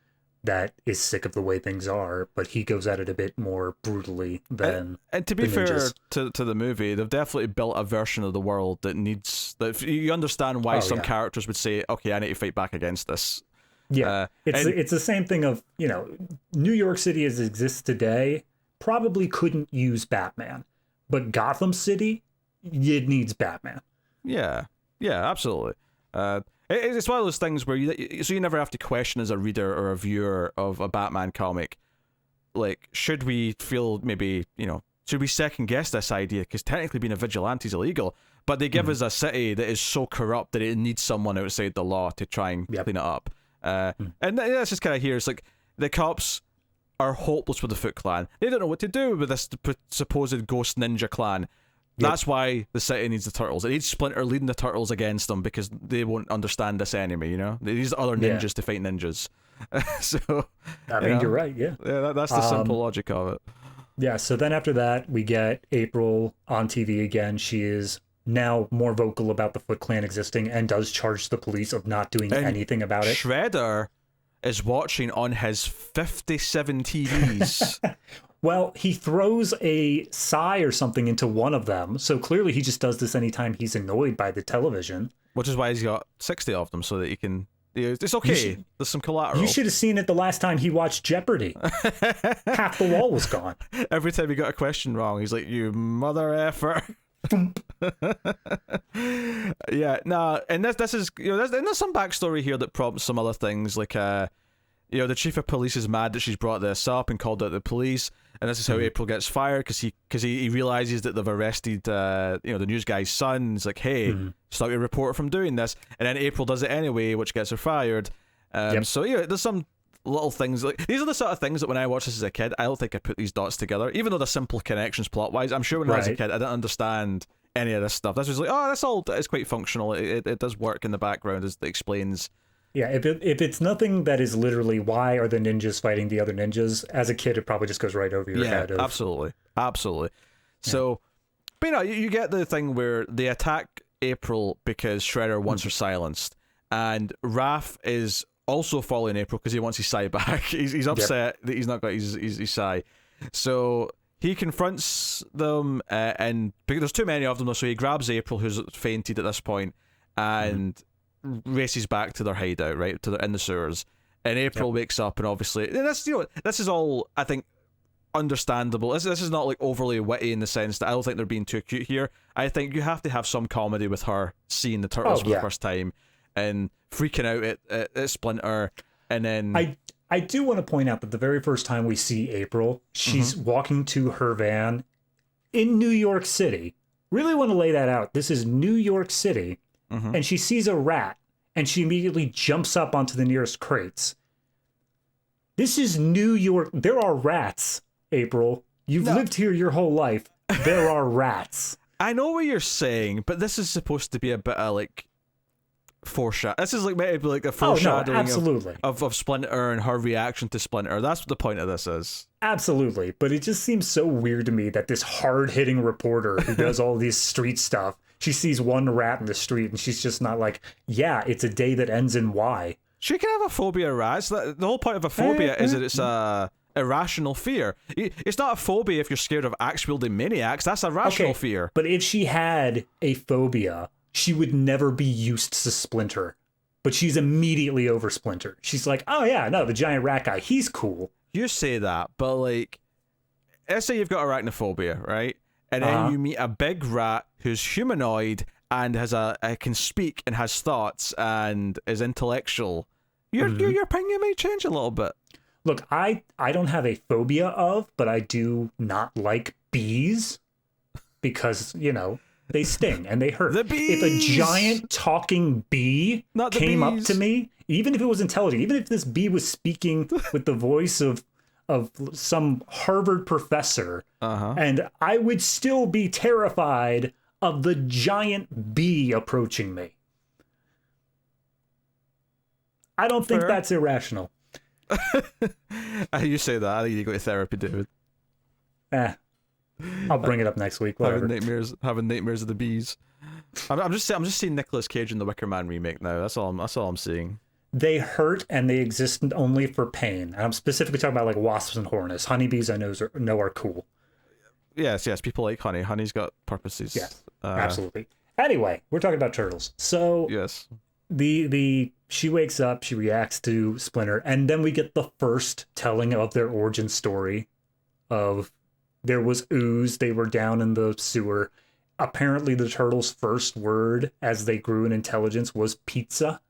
that is sick of the way things are, but he goes at it a bit more brutally than and to be fair to the movie, they've definitely built a version of the world that needs that you understand why some characters would say, okay, I need to fight back against this. Yeah, it's the same thing of, you know, New York City as it exists today probably couldn't use Batman, but Gotham City, it needs Batman. Yeah, absolutely. It's one of those things where you never have to question as a reader or a viewer of a Batman comic, like, should we feel maybe, you know, should we second guess this idea? Because technically being a vigilante is illegal, but they give us a city that is so corrupt that it needs someone outside the law to try and clean it up. And that's just kind of here. It's like the cops are hopeless with the Foot Clan. They don't know what to do with this supposed ghost ninja clan. That's why the city needs the Turtles. It needs Splinter leading the Turtles against them because they won't understand this enemy, you know? They need other ninjas to fight ninjas. So, I mean, you're right, yeah. Yeah, that's the simple logic of it. Yeah, so then after that, we get April on TV again. She is now more vocal about the Foot Clan existing and does charge the police of not doing anything about it. Shredder is watching on his 57 TVs. Well, he throws a sigh or something into one of them, so clearly he just does this anytime he's annoyed by the television. Which is why he's got 60 of them, so that he can... It's okay, there's some collateral. You should have seen it the last time he watched Jeopardy. Half the wall was gone. Every time he got a question wrong, he's like, you mother effer. Yeah, nah, and this is, you know, there's some backstory here that prompts some other things, like, you know, the chief of police is mad that she's brought this up and called out the police, and this is how April gets fired because he realizes that they've arrested you know, the news guy's son. He's like, hey, stop your reporter from doing this, and then April does it anyway, which gets her fired. So yeah, there's some little things like these are the sort of things that when I watched this as a kid, I don't think I put these dots together, even though they're simple connections plot wise. I'm sure when I was a kid, I didn't understand any of this stuff. This was like, oh, that's all. It's quite functional. It does work in the background as it explains. Yeah, if it's nothing that is literally why are the ninjas fighting the other ninjas, as a kid it probably just goes right over your head. Yeah, absolutely. So, but you know, you get the thing where they attack April because Shredder wants her silenced, and Raph is also following April because he wants his Psy back. He's upset that he's not got his Psy. So he confronts them, and because there's too many of them, so he grabs April, who's fainted at this point, and races back to their hideout, right, in the sewers. And April wakes up, and obviously, and that's, you know, this is all, I think, understandable. This is not like overly witty in the sense that I don't think they're being too cute here. I think you have to have some comedy with her seeing the Turtles for the first time and freaking out at Splinter, and then I do want to point out that the very first time we see April, she's walking to her van in New York City. Really want to lay that out. This is New York City. And she sees a rat, and she immediately jumps up onto the nearest crates. This is New York. There are rats, April. You've lived here your whole life. There are rats. I know what you're saying, but this is supposed to be a bit of, like, foreshadowing. This is like maybe like a foreshadowing of Splinter and her reaction to Splinter. That's what the point of this is. Absolutely. But it just seems so weird to me that this hard-hitting reporter who does all this street stuff, she sees one rat in the street and she's just not like, yeah, it's a day that ends in Y. She can have a phobia of rats. The whole point of a phobia is that it's a irrational fear. It's not a phobia if you're scared of axe-wielding maniacs. That's a rational fear. But if she had a phobia, she would never be used to Splinter. but she's immediately over Splinter. She's like, oh yeah, no, the giant rat guy, he's cool. You say that, but like, let's say you've got arachnophobia, right? And then you meet a big rat who's humanoid and can speak and has thoughts and is intellectual. Your opinion may change a little bit. Look, I don't have a phobia of, but I do not like bees because, you know, they sting and they hurt. The bees! If a giant talking bee came up to me, even if it was intelligent, even if this bee was speaking with the voice of some Harvard professor, and I would still be terrified of the giant bee approaching me. I don't think that's irrational. You say that. I think you need to go to therapy, David. I'll bring it up next week. Whatever. Having nightmares of the bees. I'm just seeing Nicolas Cage in the Wicker Man remake now. That's all I'm seeing. They hurt and they exist only for pain. And I'm specifically talking about like wasps and hornets. Honeybees I know are cool. Yes, people like honey. Honey's got purposes. Yes, absolutely. Anyway, we're talking about turtles. So yes, she wakes up, she reacts to Splinter, and then we get the first telling of their origin story of there was ooze, they were down in the sewer. Apparently the turtles' first word as they grew in intelligence was pizza.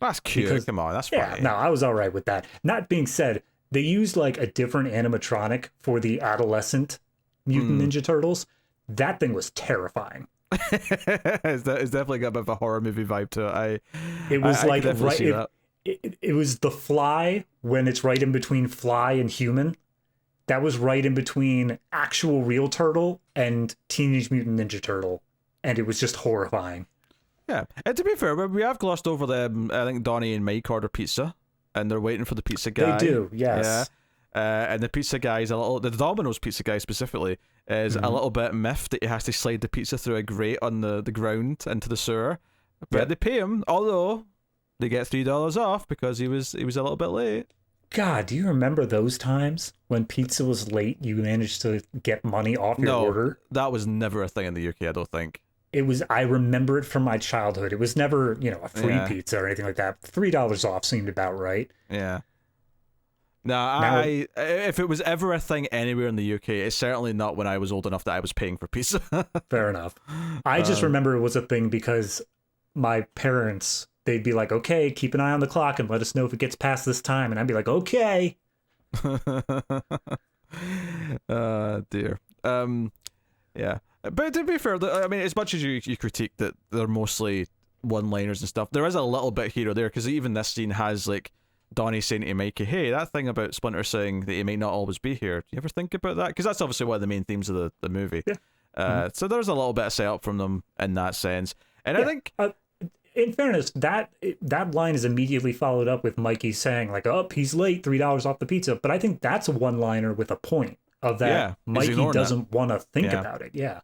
That's cute. Come on, that's funny. Yeah, no, I was all right with that. Not being said, they used like a different animatronic for the adolescent Mutant Ninja Turtles. That thing was terrifying. It's definitely got a bit of a horror movie vibe to it. It was like right. It was the Fly when it's right in between Fly and human. That was right in between actual real turtle and Teenage Mutant Ninja Turtle, and it was just horrifying. Yeah, and to be fair, we have glossed over them. I think Donnie and Mike order pizza, and they're waiting for the pizza guy. They do, yes. Yeah. And the pizza guy is the Domino's pizza guy specifically is a little bit miffed that he has to slide the pizza through a grate on the ground into the sewer. But they pay him, although they get $3 off because he was a little bit late. God, do you remember those times when pizza was late? You managed to get money off your order? That was never a thing in the UK, I don't think. It was. I remember it from my childhood. It was never, a free pizza or anything like that. $3 off seemed about right. Yeah. No, if it was ever a thing anywhere in the UK, it's certainly not when I was old enough that I was paying for pizza. Fair enough. I just remember it was a thing because my parents, they'd be like, okay, keep an eye on the clock and let us know if it gets past this time. And I'd be like, okay. Dear. Yeah. But to be fair, I mean, as much as you critique that they're mostly one-liners and stuff, there is a little bit here or there, because even this scene has, like, Donnie saying to Mikey, hey, that thing about Splinter saying that he may not always be here, do you ever think about that? Because that's obviously one of the main themes of the movie. Yeah. So there's a little bit of setup from them in that sense. And I think... in fairness, that line is immediately followed up with Mikey saying, like, oh, he's late, $3 off the pizza. But I think that's a one-liner with a point of that Mikey doesn't want to think about it. Yeah.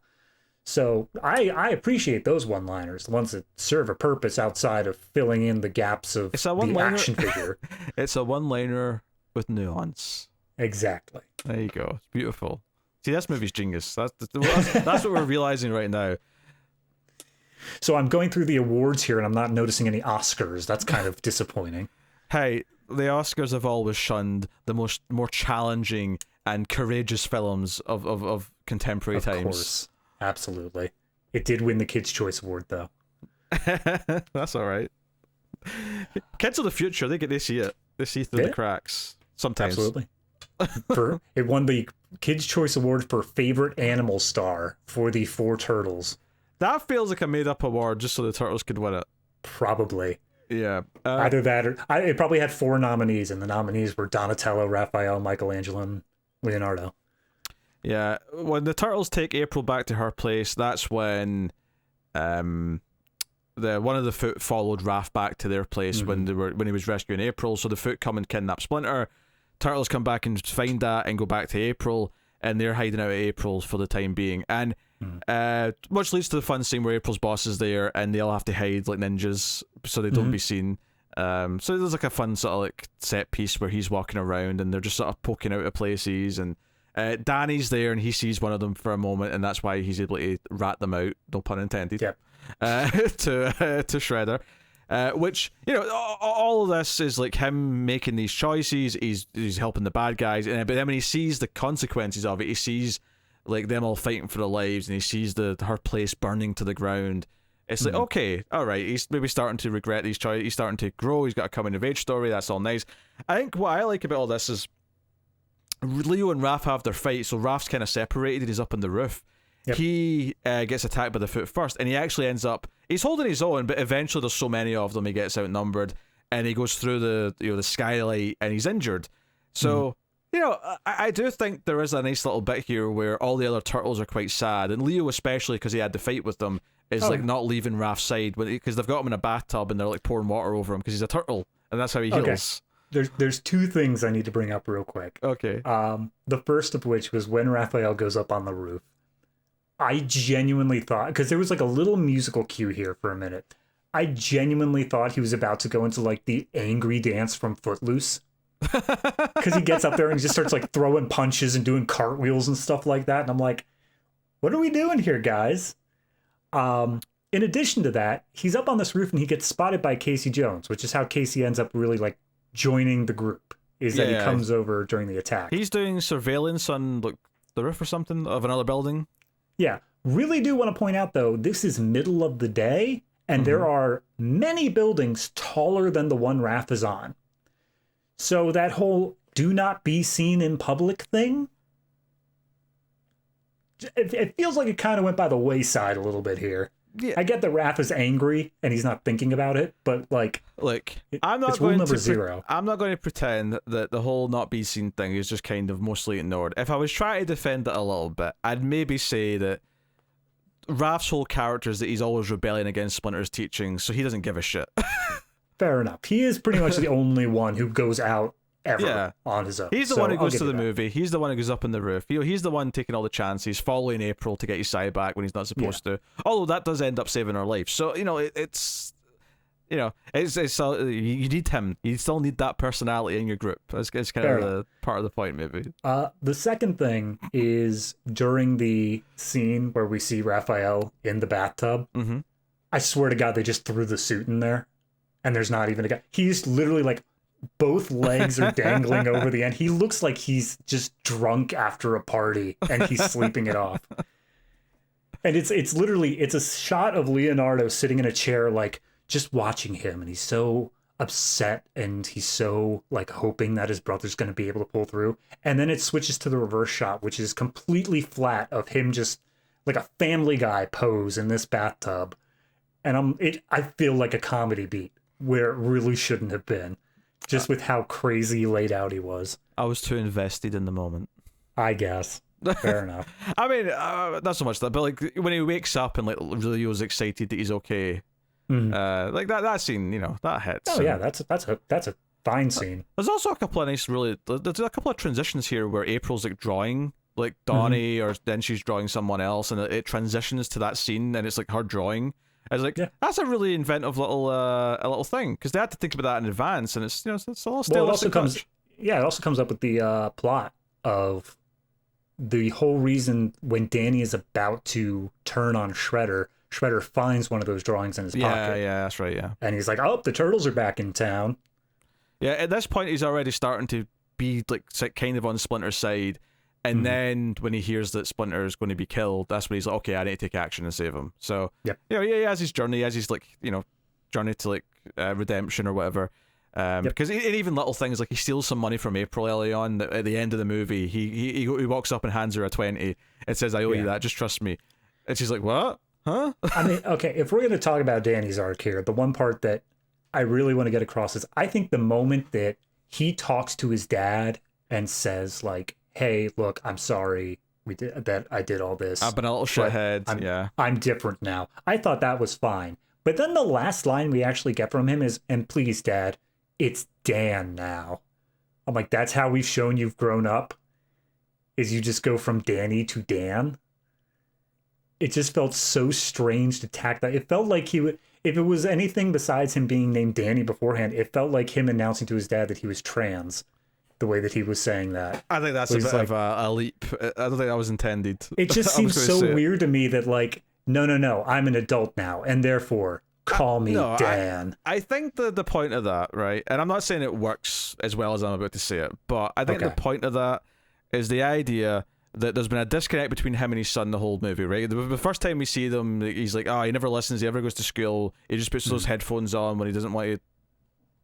So I appreciate those one-liners, the ones that serve a purpose outside of filling in the gaps of the action figure. It's a one-liner with nuance. Exactly. There you go. It's beautiful. See, this movie's genius. That's what we're realizing right now. So I'm going through the awards here, and I'm not noticing any Oscars. That's kind of disappointing. Hey, the Oscars have always shunned the more challenging and courageous films of contemporary times. Of course. Absolutely. It did win the Kids' Choice Award, though. That's all right. Kids of the future, they see it. They see through the cracks. Sometimes. Absolutely. It won the Kids' Choice Award for Favorite Animal Star for the 4 Turtles. That feels like a made-up award just so the Turtles could win it. Probably. Yeah. Either that or... it probably had 4 nominees, and the nominees were Donatello, Raphael, Michelangelo, and Leonardo. Yeah, when the Turtles take April back to her place, that's when one of the Foot followed Raph back to their place when he was rescuing April. So the Foot come and kidnap Splinter. Turtles come back and find that and go back to April, and they're hiding out at April's for the time being. And which leads to the fun scene where April's boss is there, and they all have to hide like ninjas so they don't be seen. So there's like a fun sort of like set piece where he's walking around and they're just sort of poking out of places, and Danny's there and he sees one of them for a moment, and that's why he's able to rat them out, no pun intended. Yep. To Shredder. Which, all of this is like him making these choices. He's helping the bad guys, but then when he sees the consequences of it, he sees like them all fighting for their lives, and he sees her place burning to the ground. It's like, okay, all right, he's maybe starting to regret these choices. He's starting to grow. He's got a coming of age story. That's all nice. I think what I like about all this is Leo and Raph have their fight. So Raph's kind of separated. He's up on the roof. Yep. He gets attacked by the Foot first, and he actually ends up. He's holding his own, but eventually there's so many of them, he gets outnumbered, and he goes through the skylight, and he's injured. So I do think there is a nice little bit here where all the other turtles are quite sad, and Leo especially, because he had the fight with them, is not leaving Raph's side because they've got him in a bathtub and they're like pouring water over him because he's a turtle, and that's how he heals. There's two things I need to bring up real quick. Okay. The first of which was when Raphael goes up on the roof. I genuinely thought, because there was like a little musical cue here for a minute, I genuinely thought he was about to go into like the angry dance from Footloose. Because he gets up there and he just starts like throwing punches and doing cartwheels and stuff like that. And I'm like, what are we doing here, guys? In addition to that, he's up on this roof and he gets spotted by Casey Jones, which is how Casey ends up really like joining the group, is that he comes over during the attack. He's doing surveillance on like the roof or something of another building. Yeah. Really do want to point out, though, this is middle of the day, and there are many buildings taller than the one Raph is on. So that whole do not be seen in public thing, it feels like it kind of went by the wayside a little bit here. Yeah. I get that Raph is angry and he's not thinking about it, but like, I'm not it's going rule number to zero. I'm not going to pretend that the whole not be seen thing is just kind of mostly ignored. If I was trying to defend it a little bit, I'd maybe say that Raph's whole character is that he's always rebelling against Splinter's teachings, so he doesn't give a shit. Fair enough. He is pretty much the only one who goes out ever on his own. He's the one who goes to the movie. He's the one who goes up on the roof. He's the one taking all the chances, following April to get his side back when he's not supposed to. Although that does end up saving her life. So it's you need him. You still need that personality in your group. It's kind of the part of the point, maybe. The second thing is during the scene where we see Raphael in the bathtub. I swear to God, they just threw the suit in there, and there's not even a guy. He's literally like, both legs are dangling over the end. He looks like he's just drunk after a party and he's sleeping it off. And it's literally a shot of Leonardo sitting in a chair, like just watching him, and he's so upset and he's so like hoping that his brother's going to be able to pull through. And then it switches to the reverse shot, which is completely flat of him just like a Family Guy pose in this bathtub. And I feel like a comedy beat where it really shouldn't have been. Just with how crazy laid out he was. I was too invested in the moment. I guess. Fair enough. I mean, not so much that, but like when he wakes up and like really was excited that he's okay, like that scene, that hits. Oh yeah, that's a fine scene. There's also a couple of nice, there's a couple of transitions here where April's like drawing like Donnie, or then she's drawing someone else, and it transitions to that scene, and it's like her drawing. I was like, that's a really inventive little thing, because they had to think about that in advance, and it's it's all still. Well, it also comes up with the plot of the whole reason when Danny is about to turn on Shredder finds one of those drawings in his pocket. Yeah, that's right. Yeah, and he's like, "Oh, the turtles are back in town." Yeah, at this point, he's already starting to be like kind of on Splinter's side. And then when he hears that Splinter is going to be killed, that's when he's like, okay, I need to take action and save him. So, he has his journey, journey to like redemption or whatever. Because even little things like he steals some money from April early on at the end of the movie. He walks up and hands her a 20 and says, I owe you that, just trust me. And she's like, what? Huh? I mean, okay, if we're going to talk about Danny's arc here, the one part that I really want to get across is I think the moment that he talks to his dad and says like, hey, look, I'm sorry I did all this. I've been a little shithead. I'm different now. I thought that was fine. But then the last line we actually get from him is, and please, Dad, it's Dan now. I'm like, that's how we've shown you've grown up? Is you just go from Danny to Dan? It just felt so strange to tack that. It felt like he would, if it was anything besides him being named Danny beforehand, it felt like him announcing to his dad that he was trans. The way that he was saying that. I think that's a bit of a leap. I don't think that was intended. It just seems so weird to me that like, no, I'm an adult now, and therefore call me Dan. I think the point of that, right, and I'm not saying it works as well as I'm about to say it, but I think the point of that is the idea that there's been a disconnect between him and his son the whole movie, right? The first time we see them, he's like, he never listens, he never goes to school, he just puts those headphones on when he doesn't want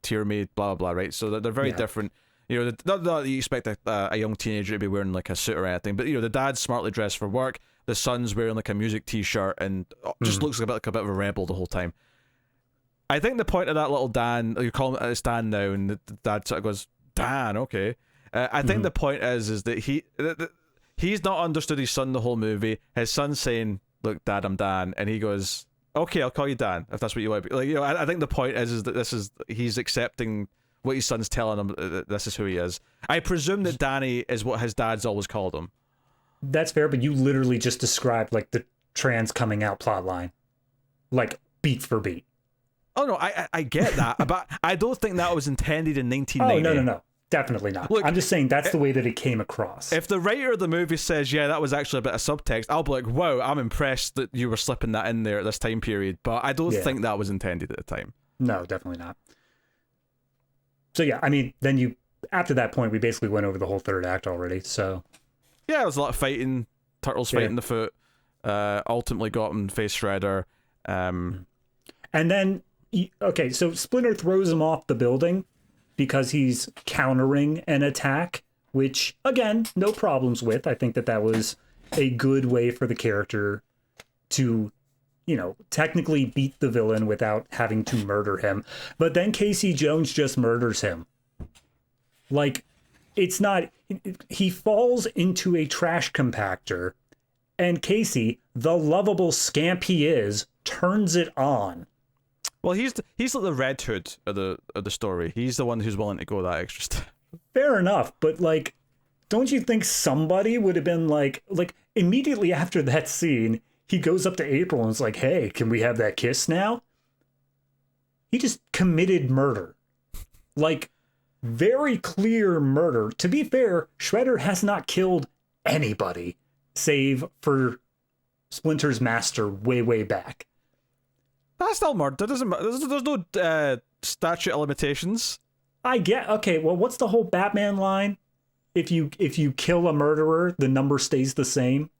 to hear me, blah, blah, blah, right? So they're very different. You know, not that you expect a young teenager to be wearing like a suit or anything, but, you know, the dad's smartly dressed for work, the son's wearing like a music t-shirt and just looks like a bit of a rebel the whole time. I think the point of that little Dan, you call him Dan now, and the dad sort of goes, Dan, okay. I think the point is that he's not understood his son the whole movie. His son's saying, look, Dad, I'm Dan. And he goes, okay, I'll call you Dan, if that's what you want to be. Like, you know, I think the point is that he's accepting what his son's telling him, that this is who he is. I presume that Danny is what his dad's always called him. That's fair, but you literally just described, like, the trans coming out plot line. Like, beat for beat. Oh, no, I get that, but I don't think that was intended in 1990. Oh, no. Definitely not. Look, I'm just saying that's the way that it came across. If the writer of the movie says, yeah, that was actually a bit of subtext, I'll be like, wow, I'm impressed that you were slipping that in there at this time period. But I don't think that was intended at the time. No, definitely not. So yeah, I mean, then after that point, we basically went over the whole third act already. So yeah, there was a lot of fighting, Turtles fighting the foot, ultimately got him face Shredder. And then, so Splinter throws him off the building because he's countering an attack, which, again, no problems with. I think that was a good way for the character to, you know, technically beat the villain without having to murder him. But then Casey Jones just murders him. Like, it's not... He falls into a trash compactor, and Casey, the lovable scamp he is, turns it on. Well, he's like the Red Hood of the story. He's the one who's willing to go that extra step. Fair enough, but like, don't you think somebody would have been like immediately after that scene, he goes up to April and is like, "Hey, can we have that kiss now?" He just committed murder, like very clear murder. To be fair, Shredder has not killed anybody save for Splinter's master way back. That's still murder. Doesn't matter. There's no statute of limitations. I get. Okay, well, what's the whole Batman line? If you kill a murderer, the number stays the same.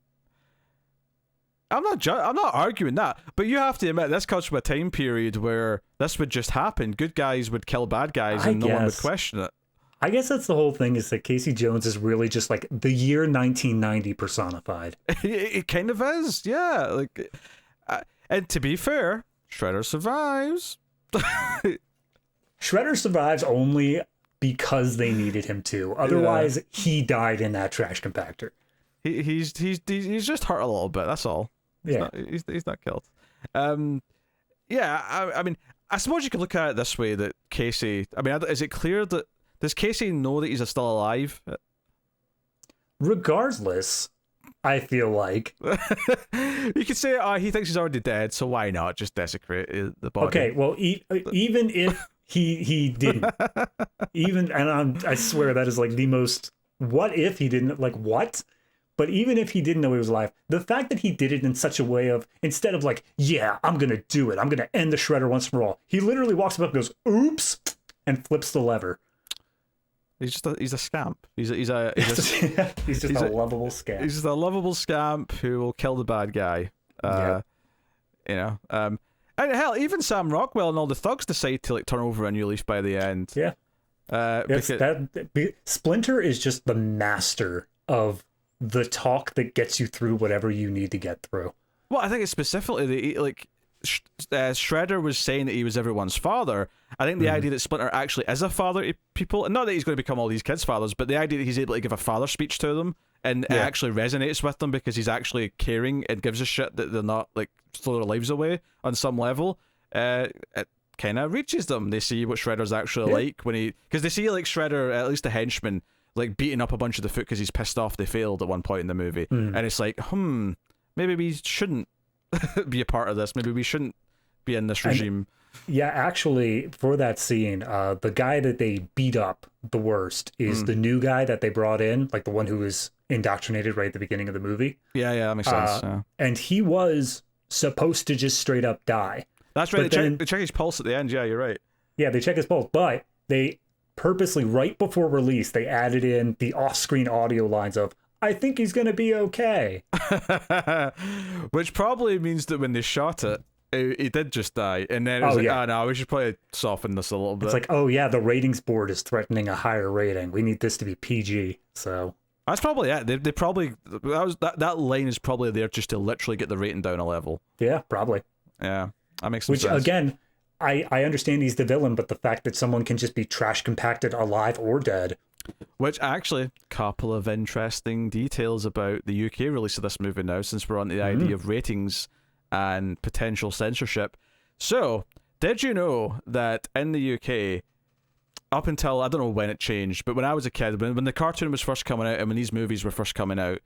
I'm not arguing that, but you have to admit this comes from a time period where this would just happen. Good guys would kill bad guys, and no one would question it. I guess that's the whole thing, is that Casey Jones is really just like the year 1990 personified. It kind of is, yeah. Like, and to be fair, Shredder survives. Shredder survives only because they needed him to. Otherwise, he died in that trash compactor. He's just hurt a little bit. That's all. He's not killed. I mean, I suppose you could look at it this way: that Casey. I mean, is it clear that does Casey know that he's still alive? Regardless, I feel like you could say, he thinks he's already dead, so why not just desecrate the body? Okay, well, even if he didn't, I swear that is like the most. What if he didn't? Like, what? But even if he didn't know he was alive, the fact that he did it in such a way of, instead of like, yeah, I'm gonna do it, I'm gonna end the Shredder once and for all, he literally walks up and goes, "Oops," and flips the lever. He's a scamp. He's just a lovable scamp. He's just a lovable scamp who will kill the bad guy. You know. And hell, even Sam Rockwell and all the thugs decide to like turn over a new leaf by the end. Yeah. Splinter is just the master of the talk that gets you through whatever you need to get through. Well, I think it's specifically Shredder was saying that he was everyone's father. I think the idea that Splinter actually is a father to people, and not that he's going to become all these kids' fathers, but the idea that he's able to give a father speech to them, and it actually resonates with them because he's actually caring and gives a shit that they're not like throw their lives away on some level. It kind of reaches them. They see what Shredder's actually like because they see like Shredder, at least the henchman, like beating up a bunch of the foot because he's pissed off they failed at one point in the movie, and it's like, maybe we shouldn't be a part of this. Maybe we shouldn't be in this regime. Yeah, actually, for that scene, the guy that they beat up the worst is the new guy that they brought in, like the one who was indoctrinated right at the beginning of the movie. Yeah, that makes sense. And he was supposed to just straight up die. That's right. They check his pulse at the end. Yeah, you're right. Yeah, they check his pulse, but they purposely, right before release, they added in the off-screen audio lines of, I think he's going to be okay. Which probably means that when they shot it, he did just die. And then it was no, we should probably soften this a little bit. It's like, oh yeah, the ratings board is threatening a higher rating. We need this to be PG. So that's probably it. They probably, that line is probably there just to literally get the rating down a level. Yeah, probably. Yeah, that makes sense. Which, again, I understand he's the villain, but the fact that someone can just be trash compacted alive or dead. Which, actually, couple of interesting details about the UK release of this movie now, since we're on the idea of ratings and potential censorship. So, did you know that in the UK, up until, I don't know when it changed, but when I was a kid, when the cartoon was first coming out and when these movies were first coming out,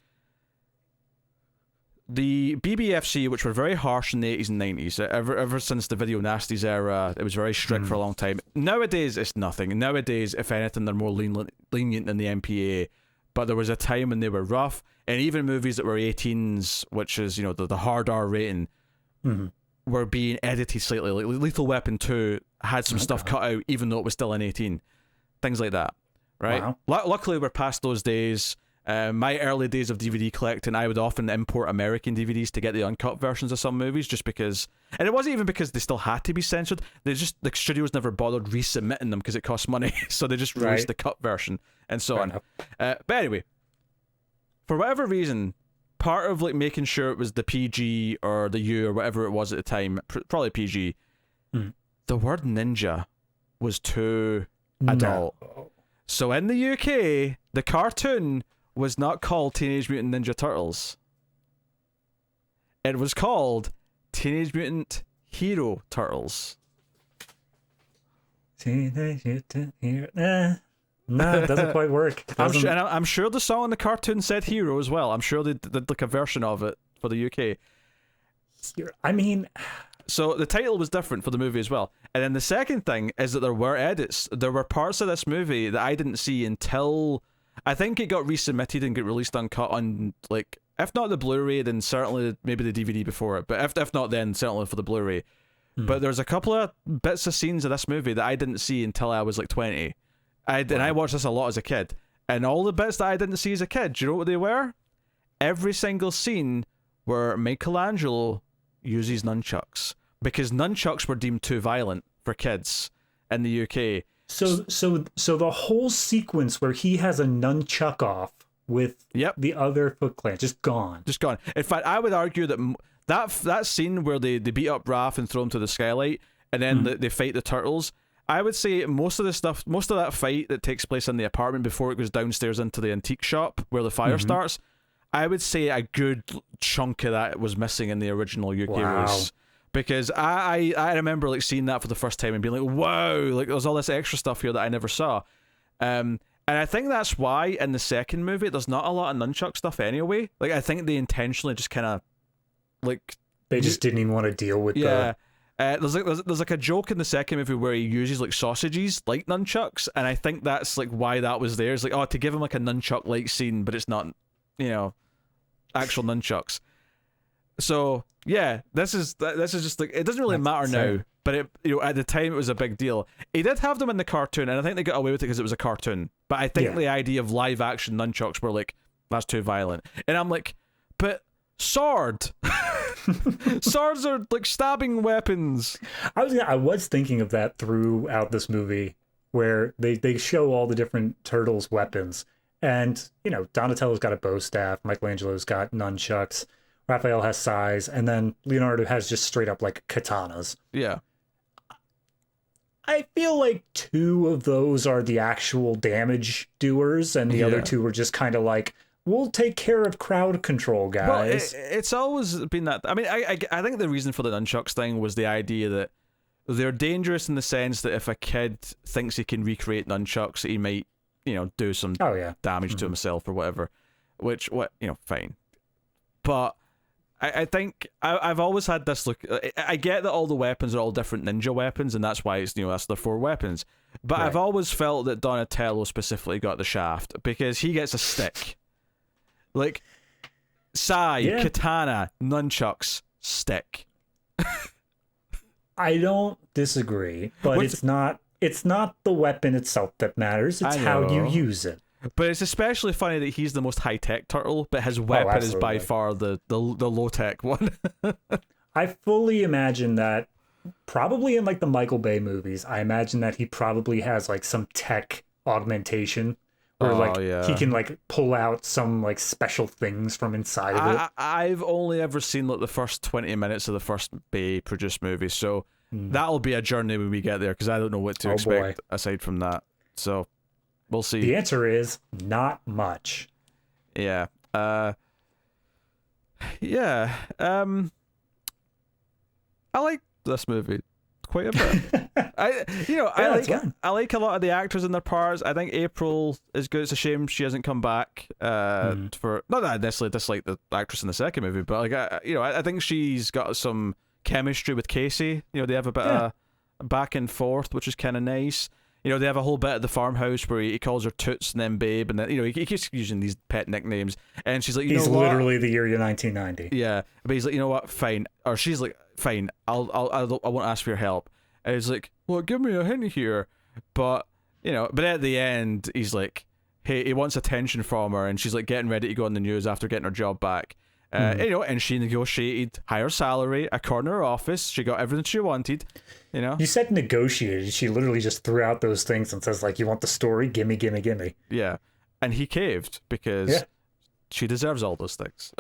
the BBFC, which were very harsh in the 80s and 90s, ever since the Video Nasties era, it was very strict for a long time. Nowadays, it's nothing. Nowadays, if anything, they're more lenient than the MPA. But there was a time when they were rough, and even movies that were 18s, which is, the hard R rating, were being edited slightly. Like Lethal Weapon 2 had some stuff cut out, even though it was still an 18. Things like that, right? Wow. Luckily, we're past those days. My early days of DVD collecting, I would often import American DVDs to get the uncut versions of some movies, just because, and it wasn't even because they still had to be censored. The studios never bothered resubmitting them because it costs money, so they just released the cut version and so on. But anyway, for whatever reason, part of like making sure it was the PG or the U or whatever it was at the time, probably PG, the word ninja was too adult. No. So in the UK, the cartoon was not called Teenage Mutant Ninja Turtles. It was called Teenage Mutant Hero Turtles. Teenage Mutant Hero. No, it doesn't quite work. I'm sure the song in the cartoon said hero as well. I'm sure they did like a version of it for the UK. I mean, so the title was different for the movie as well. And then the second thing is that there were edits. There were parts of this movie that I didn't see until I think it got resubmitted and got released uncut on, like, if not the Blu-ray, then certainly maybe the DVD before it. But if not, then certainly for the Blu-ray. But there's a couple of bits of scenes of this movie that I didn't see until I was like 20. And I watched this a lot as a kid. And all the bits that I didn't see as a kid, do you know what they were? Every single scene where Michelangelo uses nunchucks. Because nunchucks were deemed too violent for kids in the UK. So the whole sequence where he has a nunchuck off with the other Foot Clan just gone. In fact, I would argue that scene where they beat up Raph and throw him to the skylight, and then they fight the turtles. I would say most of that fight that takes place in the apartment before it goes downstairs into the antique shop where the fire starts, I would say a good chunk of that was missing in the original UK release. Because I remember like seeing that for the first time and being like, wow, like there's all this extra stuff here that I never saw. And I think that's why in the second movie there's not a lot of nunchuck stuff anyway. Like I think they intentionally just kind of like they just didn't even want to deal with there's like a joke in the second movie where he uses like sausages like nunchucks, and I think that's like why that was there. It's like, to give him like a nunchuck like scene, but it's not, actual nunchucks. So yeah, this is just like, it doesn't really matter now, but it at the time it was a big deal. He did have them in the cartoon, and I think they got away with it because it was a cartoon. But I think the idea of live action nunchucks were like, that's too violent, and I'm like, but sword. Swords are like stabbing weapons. I was thinking of that throughout this movie, where they show all the different turtles' weapons, and Donatello's got a bow staff, Michelangelo's got nunchucks, Raphael has sais, and then Leonardo has just straight up like katanas. Yeah. I feel like 2 of those are the actual damage doers, and the other 2 were just kind of like, we'll take care of crowd control, guys. Well, it's always been that. I mean, I think the reason for the nunchucks thing was the idea that they're dangerous in the sense that if a kid thinks he can recreate nunchucks, he might, do some damage to himself or whatever. Which, fine. But I think I've always had this look. I get that all the weapons are all different ninja weapons, and that's why it's that's the 4 weapons. But I've always felt that Donatello specifically got the shaft because he gets a stick. Like, sai, katana, nunchucks, stick. I don't disagree, but it's not the weapon itself that matters. It's how you use it. But it's especially funny that he's the most high-tech turtle, but his weapon is by far the low-tech one. I fully imagine that, probably in like the Michael Bay movies, I imagine that he probably has like some tech augmentation where he can like pull out some like special things from inside of it. I've only ever seen like the first 20 minutes of the first Bay produced movie, so that'll be a journey when we get there, because I don't know what to expect aside from that. So we'll see. The answer is not much. Yeah. Yeah. I like this movie quite a bit. I like a lot of the actors in their parts. I think April is good. It's a shame she hasn't come back for, not that I necessarily dislike the actress in the second movie, but like I think she's got some chemistry with Casey. They have a bit of back and forth, which is kind of nice. They have a whole bit at the farmhouse where he calls her Toots and then Babe, and then he keeps using these pet nicknames, and she's like, he's literally the year 1990. Yeah, but he's like, you know what, fine, or she's like, fine, I won't ask for your help. And he's like, well, give me a hint here, but at the end he's like, hey, he wants attention from her, and she's like getting ready to go on the news after getting her job back. And she negotiated higher salary, a corner office. She got everything she wanted. You said negotiated. She literally just threw out those things and says like, "You want the story? Gimme, gimme, gimme." Yeah, and he caved because she deserves all those things.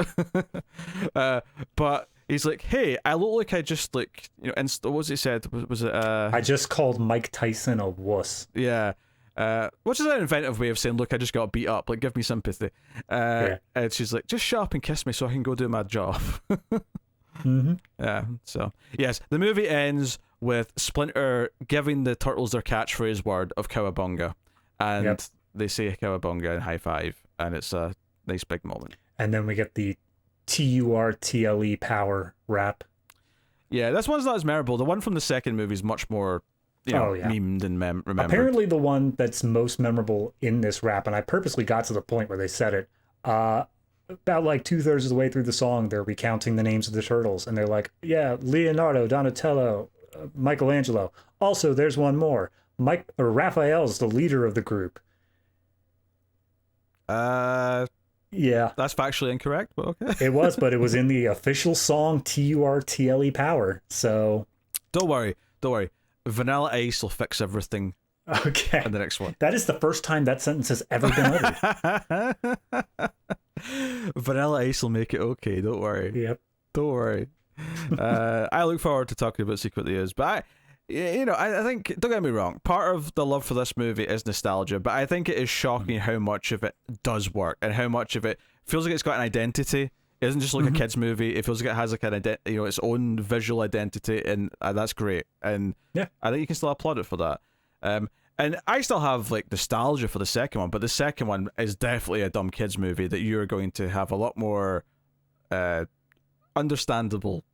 But he's like, "Hey, I look like I just like and what was it said? Was it? I just called Mike Tyson a wuss." Yeah. Which is an inventive way of saying, look, I just got beat up, like, give me sympathy. And she's like, just shut up and kiss me so I can go do my job. Yeah, so yes, the movie ends with Splinter giving the turtles their catchphrase word of cowabunga, and they say cowabunga and high five, and it's a nice big moment. And then we get the TURTLE power rap. Yeah, this one's not as memorable. The one from the second movie is much more memed and remembered. Apparently the one that's most memorable in this rap, and I purposely got to the point where they said it, about like 2/3 of the way through the song, they're recounting the names of the turtles, and they're like, yeah, Leonardo, Donatello, Michelangelo. Also, there's one more. Raphael's the leader of the group. Yeah. That's factually incorrect, but okay. It was, but it was in the official song TURTLE power, so... Don't worry. Vanilla Ice will fix everything. Okay. In the next one. That is the first time that sentence has ever been uttered. Vanilla Ice will make it okay. Don't worry. Yep. Don't worry. I look forward to talking about Secret Years, but I think, don't get me wrong, part of the love for this movie is nostalgia, but I think it is shocking how much of it does work and how much of it feels like it's got an identity. It isn't just like a kid's movie. It feels like it has like an its own visual identity, and that's great. And I think you can still applaud it for that. And I still have like nostalgia for the second one, but the second one is definitely a dumb kids movie that you're going to have a lot more understandable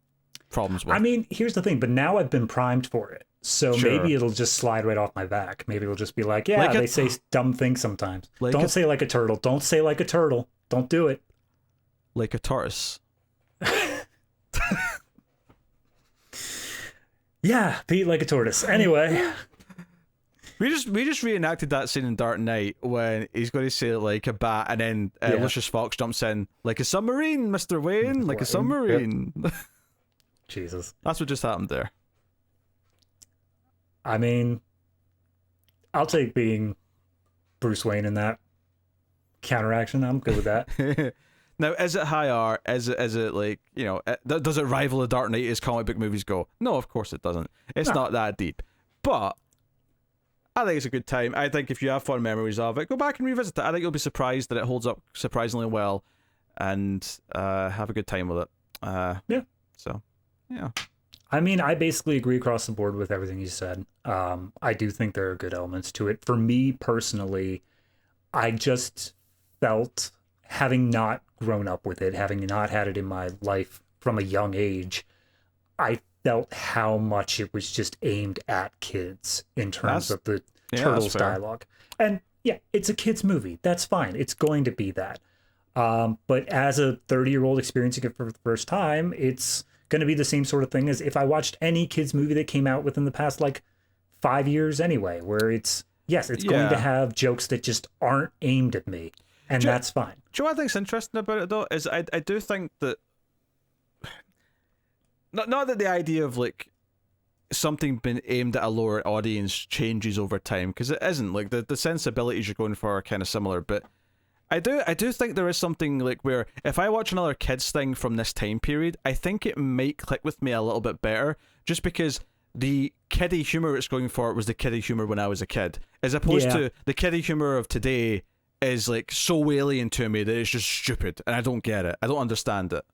problems with. I mean, here's the thing, but now I've been primed for it, so maybe it'll just slide right off my back. Maybe it'll just be like, they say dumb things sometimes. Don't say like a turtle. Don't say like a turtle. Don't do it. Like a tortoise. Yeah, Pete like a tortoise. Anyway. We just reenacted that scene in Dark Knight when he's going to say like a bat, and then Lucius Fox jumps in like a submarine, Mr. Wayne, like a submarine. Yep. Jesus. That's what just happened there. I mean, I'll take being Bruce Wayne in that counteraction. I'm good with that. Now, is it high art? Is it like, does it rival the Dark Knight as comic book movies go? No, of course it doesn't. It's not that deep. But I think it's a good time. I think if you have fond memories of it, go back and revisit it. I think you'll be surprised that it holds up surprisingly well, and have a good time with it. So, yeah. I mean, I basically agree across the board with everything you said. I do think there are good elements to it. For me personally, I just felt, having not grown up with it, having not had it in my life from a young age, I felt how much it was just aimed at kids in terms of the Turtles dialogue. And yeah, it's a kid's movie. That's fine. It's going to be that. But as a 30-year-old experiencing it for the first time, it's going to be the same sort of thing as if I watched any kids movie that came out within the past like 5 years anyway, where it's going to have jokes that just aren't aimed at me, and that's fine. Do you know what I think's interesting about it though? Is I do think that not that the idea of like something being aimed at a lower audience changes over time, because it isn't. Like the sensibilities you're going for are kind of similar, but I do think there is something like where if I watch another kids thing from this time period, I think it might click with me a little bit better, just because the kiddie humor it's going for was the kiddie humor when I was a kid, as opposed to the kiddie humor of today is like so alien to me that it's just stupid and I don't get it. I don't understand it.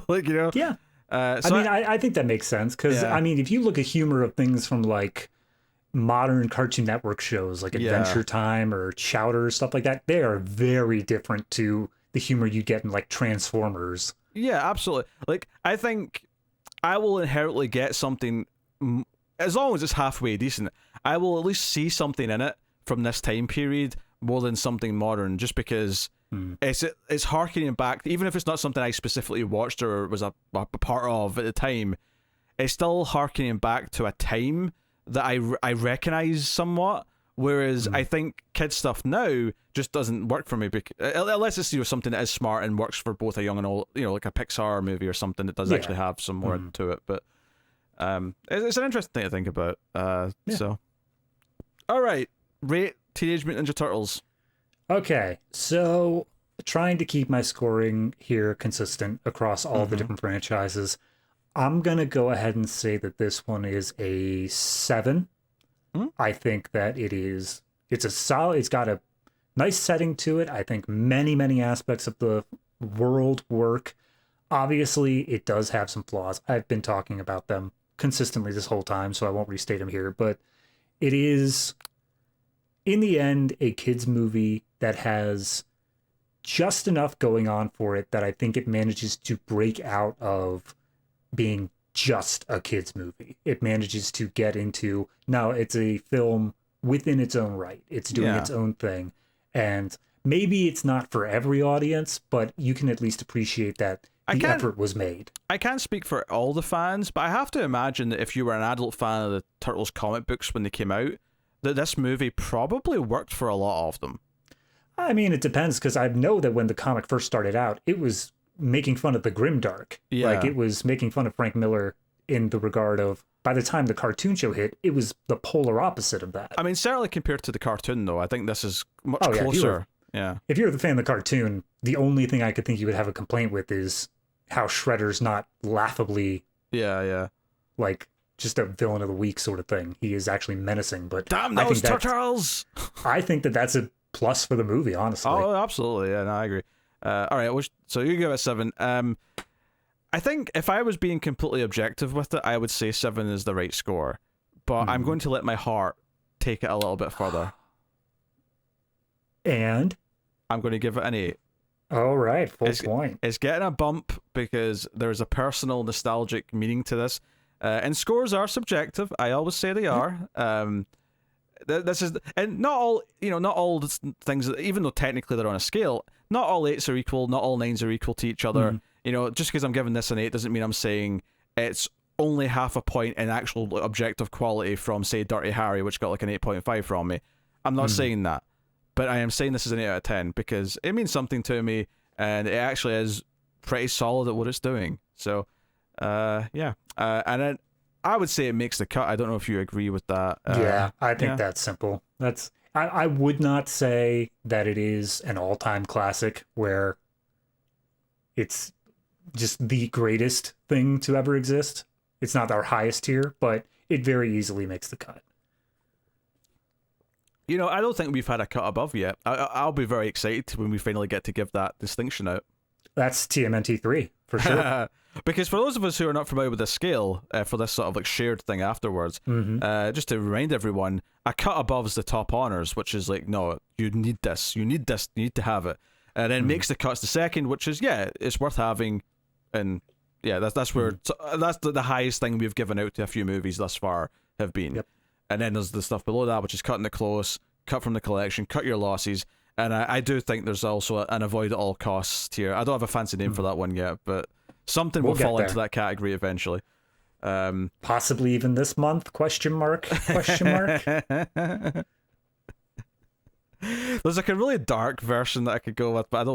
Like, you know? Yeah. I think that makes sense, because I mean, if you look at humor of things from like modern Cartoon Network shows like Adventure Time or Chowder, stuff like that, they are very different to the humor you get in like Transformers. Yeah, absolutely. Like, I think I will inherently get something, as long as it's halfway decent, I will at least see something in it from this time period more than something modern, just because it's harkening back, even if it's not something I specifically watched or was a part of at the time, it's still harkening back to a time that I recognize somewhat, whereas I think kids stuff now just doesn't work for me, unless it's something that is smart and works for both a young and old, like a Pixar movie or something that does actually have some more to it. But it's an interesting thing to think about. So, all right, rate Teenage Mutant Ninja Turtles. Okay, so trying to keep my scoring here consistent across all the different franchises, I'm going to go ahead and say that this one is a 7. I think that it's a solid, it's got a nice setting to it. I think many aspects of the world work. Obviously, it does have some flaws. I've been talking about them consistently this whole time, so I won't restate them here, but it is, in the end, a kids movie that has just enough going on for it that I think it manages to break out of being just a kids movie. It manages to get into, now it's a film within its own right. It's doing its own thing. And maybe it's not for every audience, but you can at least appreciate that the effort was made. I can't speak for all the fans, but I have to imagine that if you were an adult fan of the Turtles comic books when they came out, that this movie probably worked for a lot of them. I mean, it depends, because I know that when the comic first started out, it was making fun of the grimdark. Like, it was making fun of Frank Miller in the regard of, by the time the cartoon show hit, it was the polar opposite of that. I mean, certainly compared to the cartoon, though, I think this is much closer. If you're the fan of the cartoon, the only thing I could think you would have a complaint with is how Shredder's not laughably like just a villain of the week sort of thing. He is actually menacing, but damn those turtles! I think that that's a plus for the movie, honestly. Oh, absolutely. Yeah, no, I agree. All right, so you give it 7. I think if I was being completely objective with it, I would say 7 is the right score. But I'm going to let my heart take it a little bit further. And? I'm going to give it an 8. All right, full point. It's getting a bump because there's a personal, nostalgic meaning to this. And scores are subjective. I always say they are. This is, and not all things, even though technically they're on a scale, not all 8s are equal, not all 9s are equal to each other. Just because I'm giving this an 8 doesn't mean I'm saying it's only half a point in actual objective quality from, say, Dirty Harry, which got like an 8.5 from me. I'm not saying that, but I am saying this is an 8 out of 10 because it means something to me, and it actually is pretty solid at what it's doing. So, and then I would say it makes the cut. I don't know if you agree with that. I think that's simple. I would not say that it is an all-time classic where it's just the greatest thing to ever exist. It's not our highest tier, but it very easily makes the cut. I don't think we've had a cut above yet. I'll be very excited when we finally get to give that distinction out. That's TMNT 3, for sure. Because for those of us who are not familiar with the scale, for this sort of like shared thing afterwards, just to remind everyone, a cut above is the top honors, which is like, no, you need this, you need to have it. And then makes the cuts the second, which is, it's worth having. And that's where, that's the highest thing we've given out to a few movies thus far have been. Yep. And then there's the stuff below that, which is cutting it close, cut from the collection, cut your losses. And I do think there's also an avoid at all costs tier. I don't have a fancy name for that one yet, but Something will fall into that category eventually. Possibly even this month? Question mark? Question mark? There's like a really dark version that I could go with, but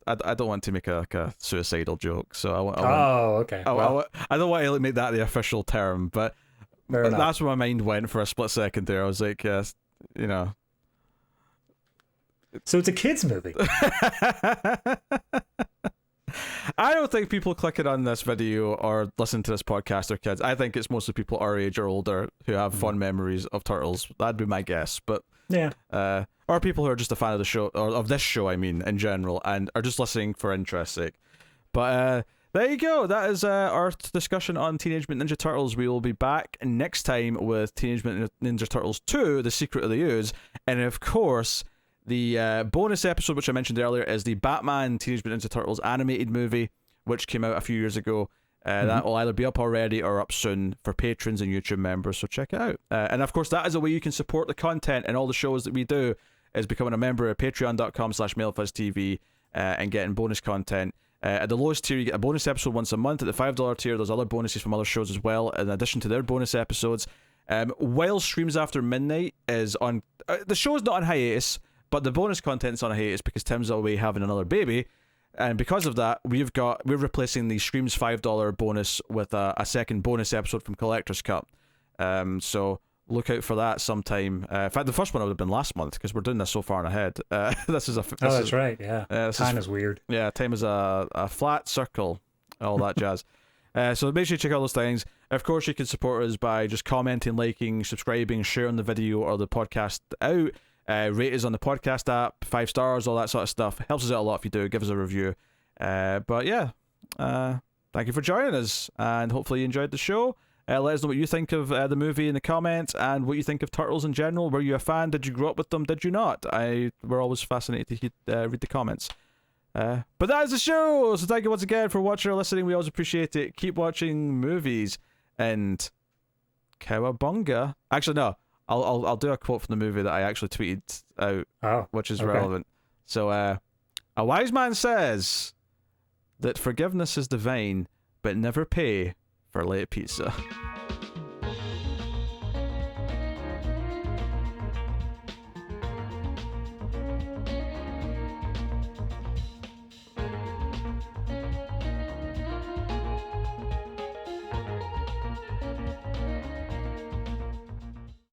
I don't want to make a suicidal joke, so okay. I don't want to make that the official term, but that's where my mind went for a split second there. I was like, yes, you know. So it's a kids movie. I don't think people clicking on this video or listening to this podcast are kids. I think it's mostly people our age or older who have fond memories of Turtles. That'd be my guess, but yeah. Or people who are just a fan of the show, or of this show, I mean, in general, and are just listening for interest's sake. But there you go. That is our discussion on Teenage Mutant Ninja Turtles. We will be back next time with Teenage Mutant Ninja Turtles 2, The Secret of the Ooze. And of course, the bonus episode, which I mentioned earlier, is the Batman Teenage Mutant Ninja Turtles animated movie, which came out a few years ago. That will either be up already or up soon for patrons and YouTube members, so check it out. And of course, that is a way you can support the content and all the shows that we do, is becoming a member at patreon.com/MailFuzzTV and getting bonus content. At the lowest tier, you get a bonus episode once a month. At the $5 tier, there's other bonuses from other shows as well, in addition to their bonus episodes. While Streams After Midnight is on... the show's not on hiatus, but the bonus content's on hiatus because Tim's away having another baby. And because of that, we're replacing the Streams $5 bonus with a second bonus episode from Collector's Cut. So look out for that sometime. In fact, the first one would have been last month because we're doing this so far ahead. That's right. Yeah. Time is weird. Yeah, time is a flat circle. All that jazz. So make sure you check out those things. Of course, you can support us by just commenting, liking, subscribing, sharing the video or the podcast out. Rate us on the podcast app, 5 stars, all that sort of stuff. Helps us out a lot if you do. Give us a review. But yeah, thank you for joining us, and hopefully you enjoyed the show. Let us know what you think of the movie in the comments, and what you think of Turtles in general. Were you a fan? Did you grow up with them? Did you not? We're always fascinated to read the comments. But that is the show, so thank you once again for watching or listening. We always appreciate it. Keep watching movies, and cowabunga. Actually, no. I'll do a quote from the movie that I actually tweeted out, which is relevant. So, a wise man says that forgiveness is divine, but never pay for late pizza.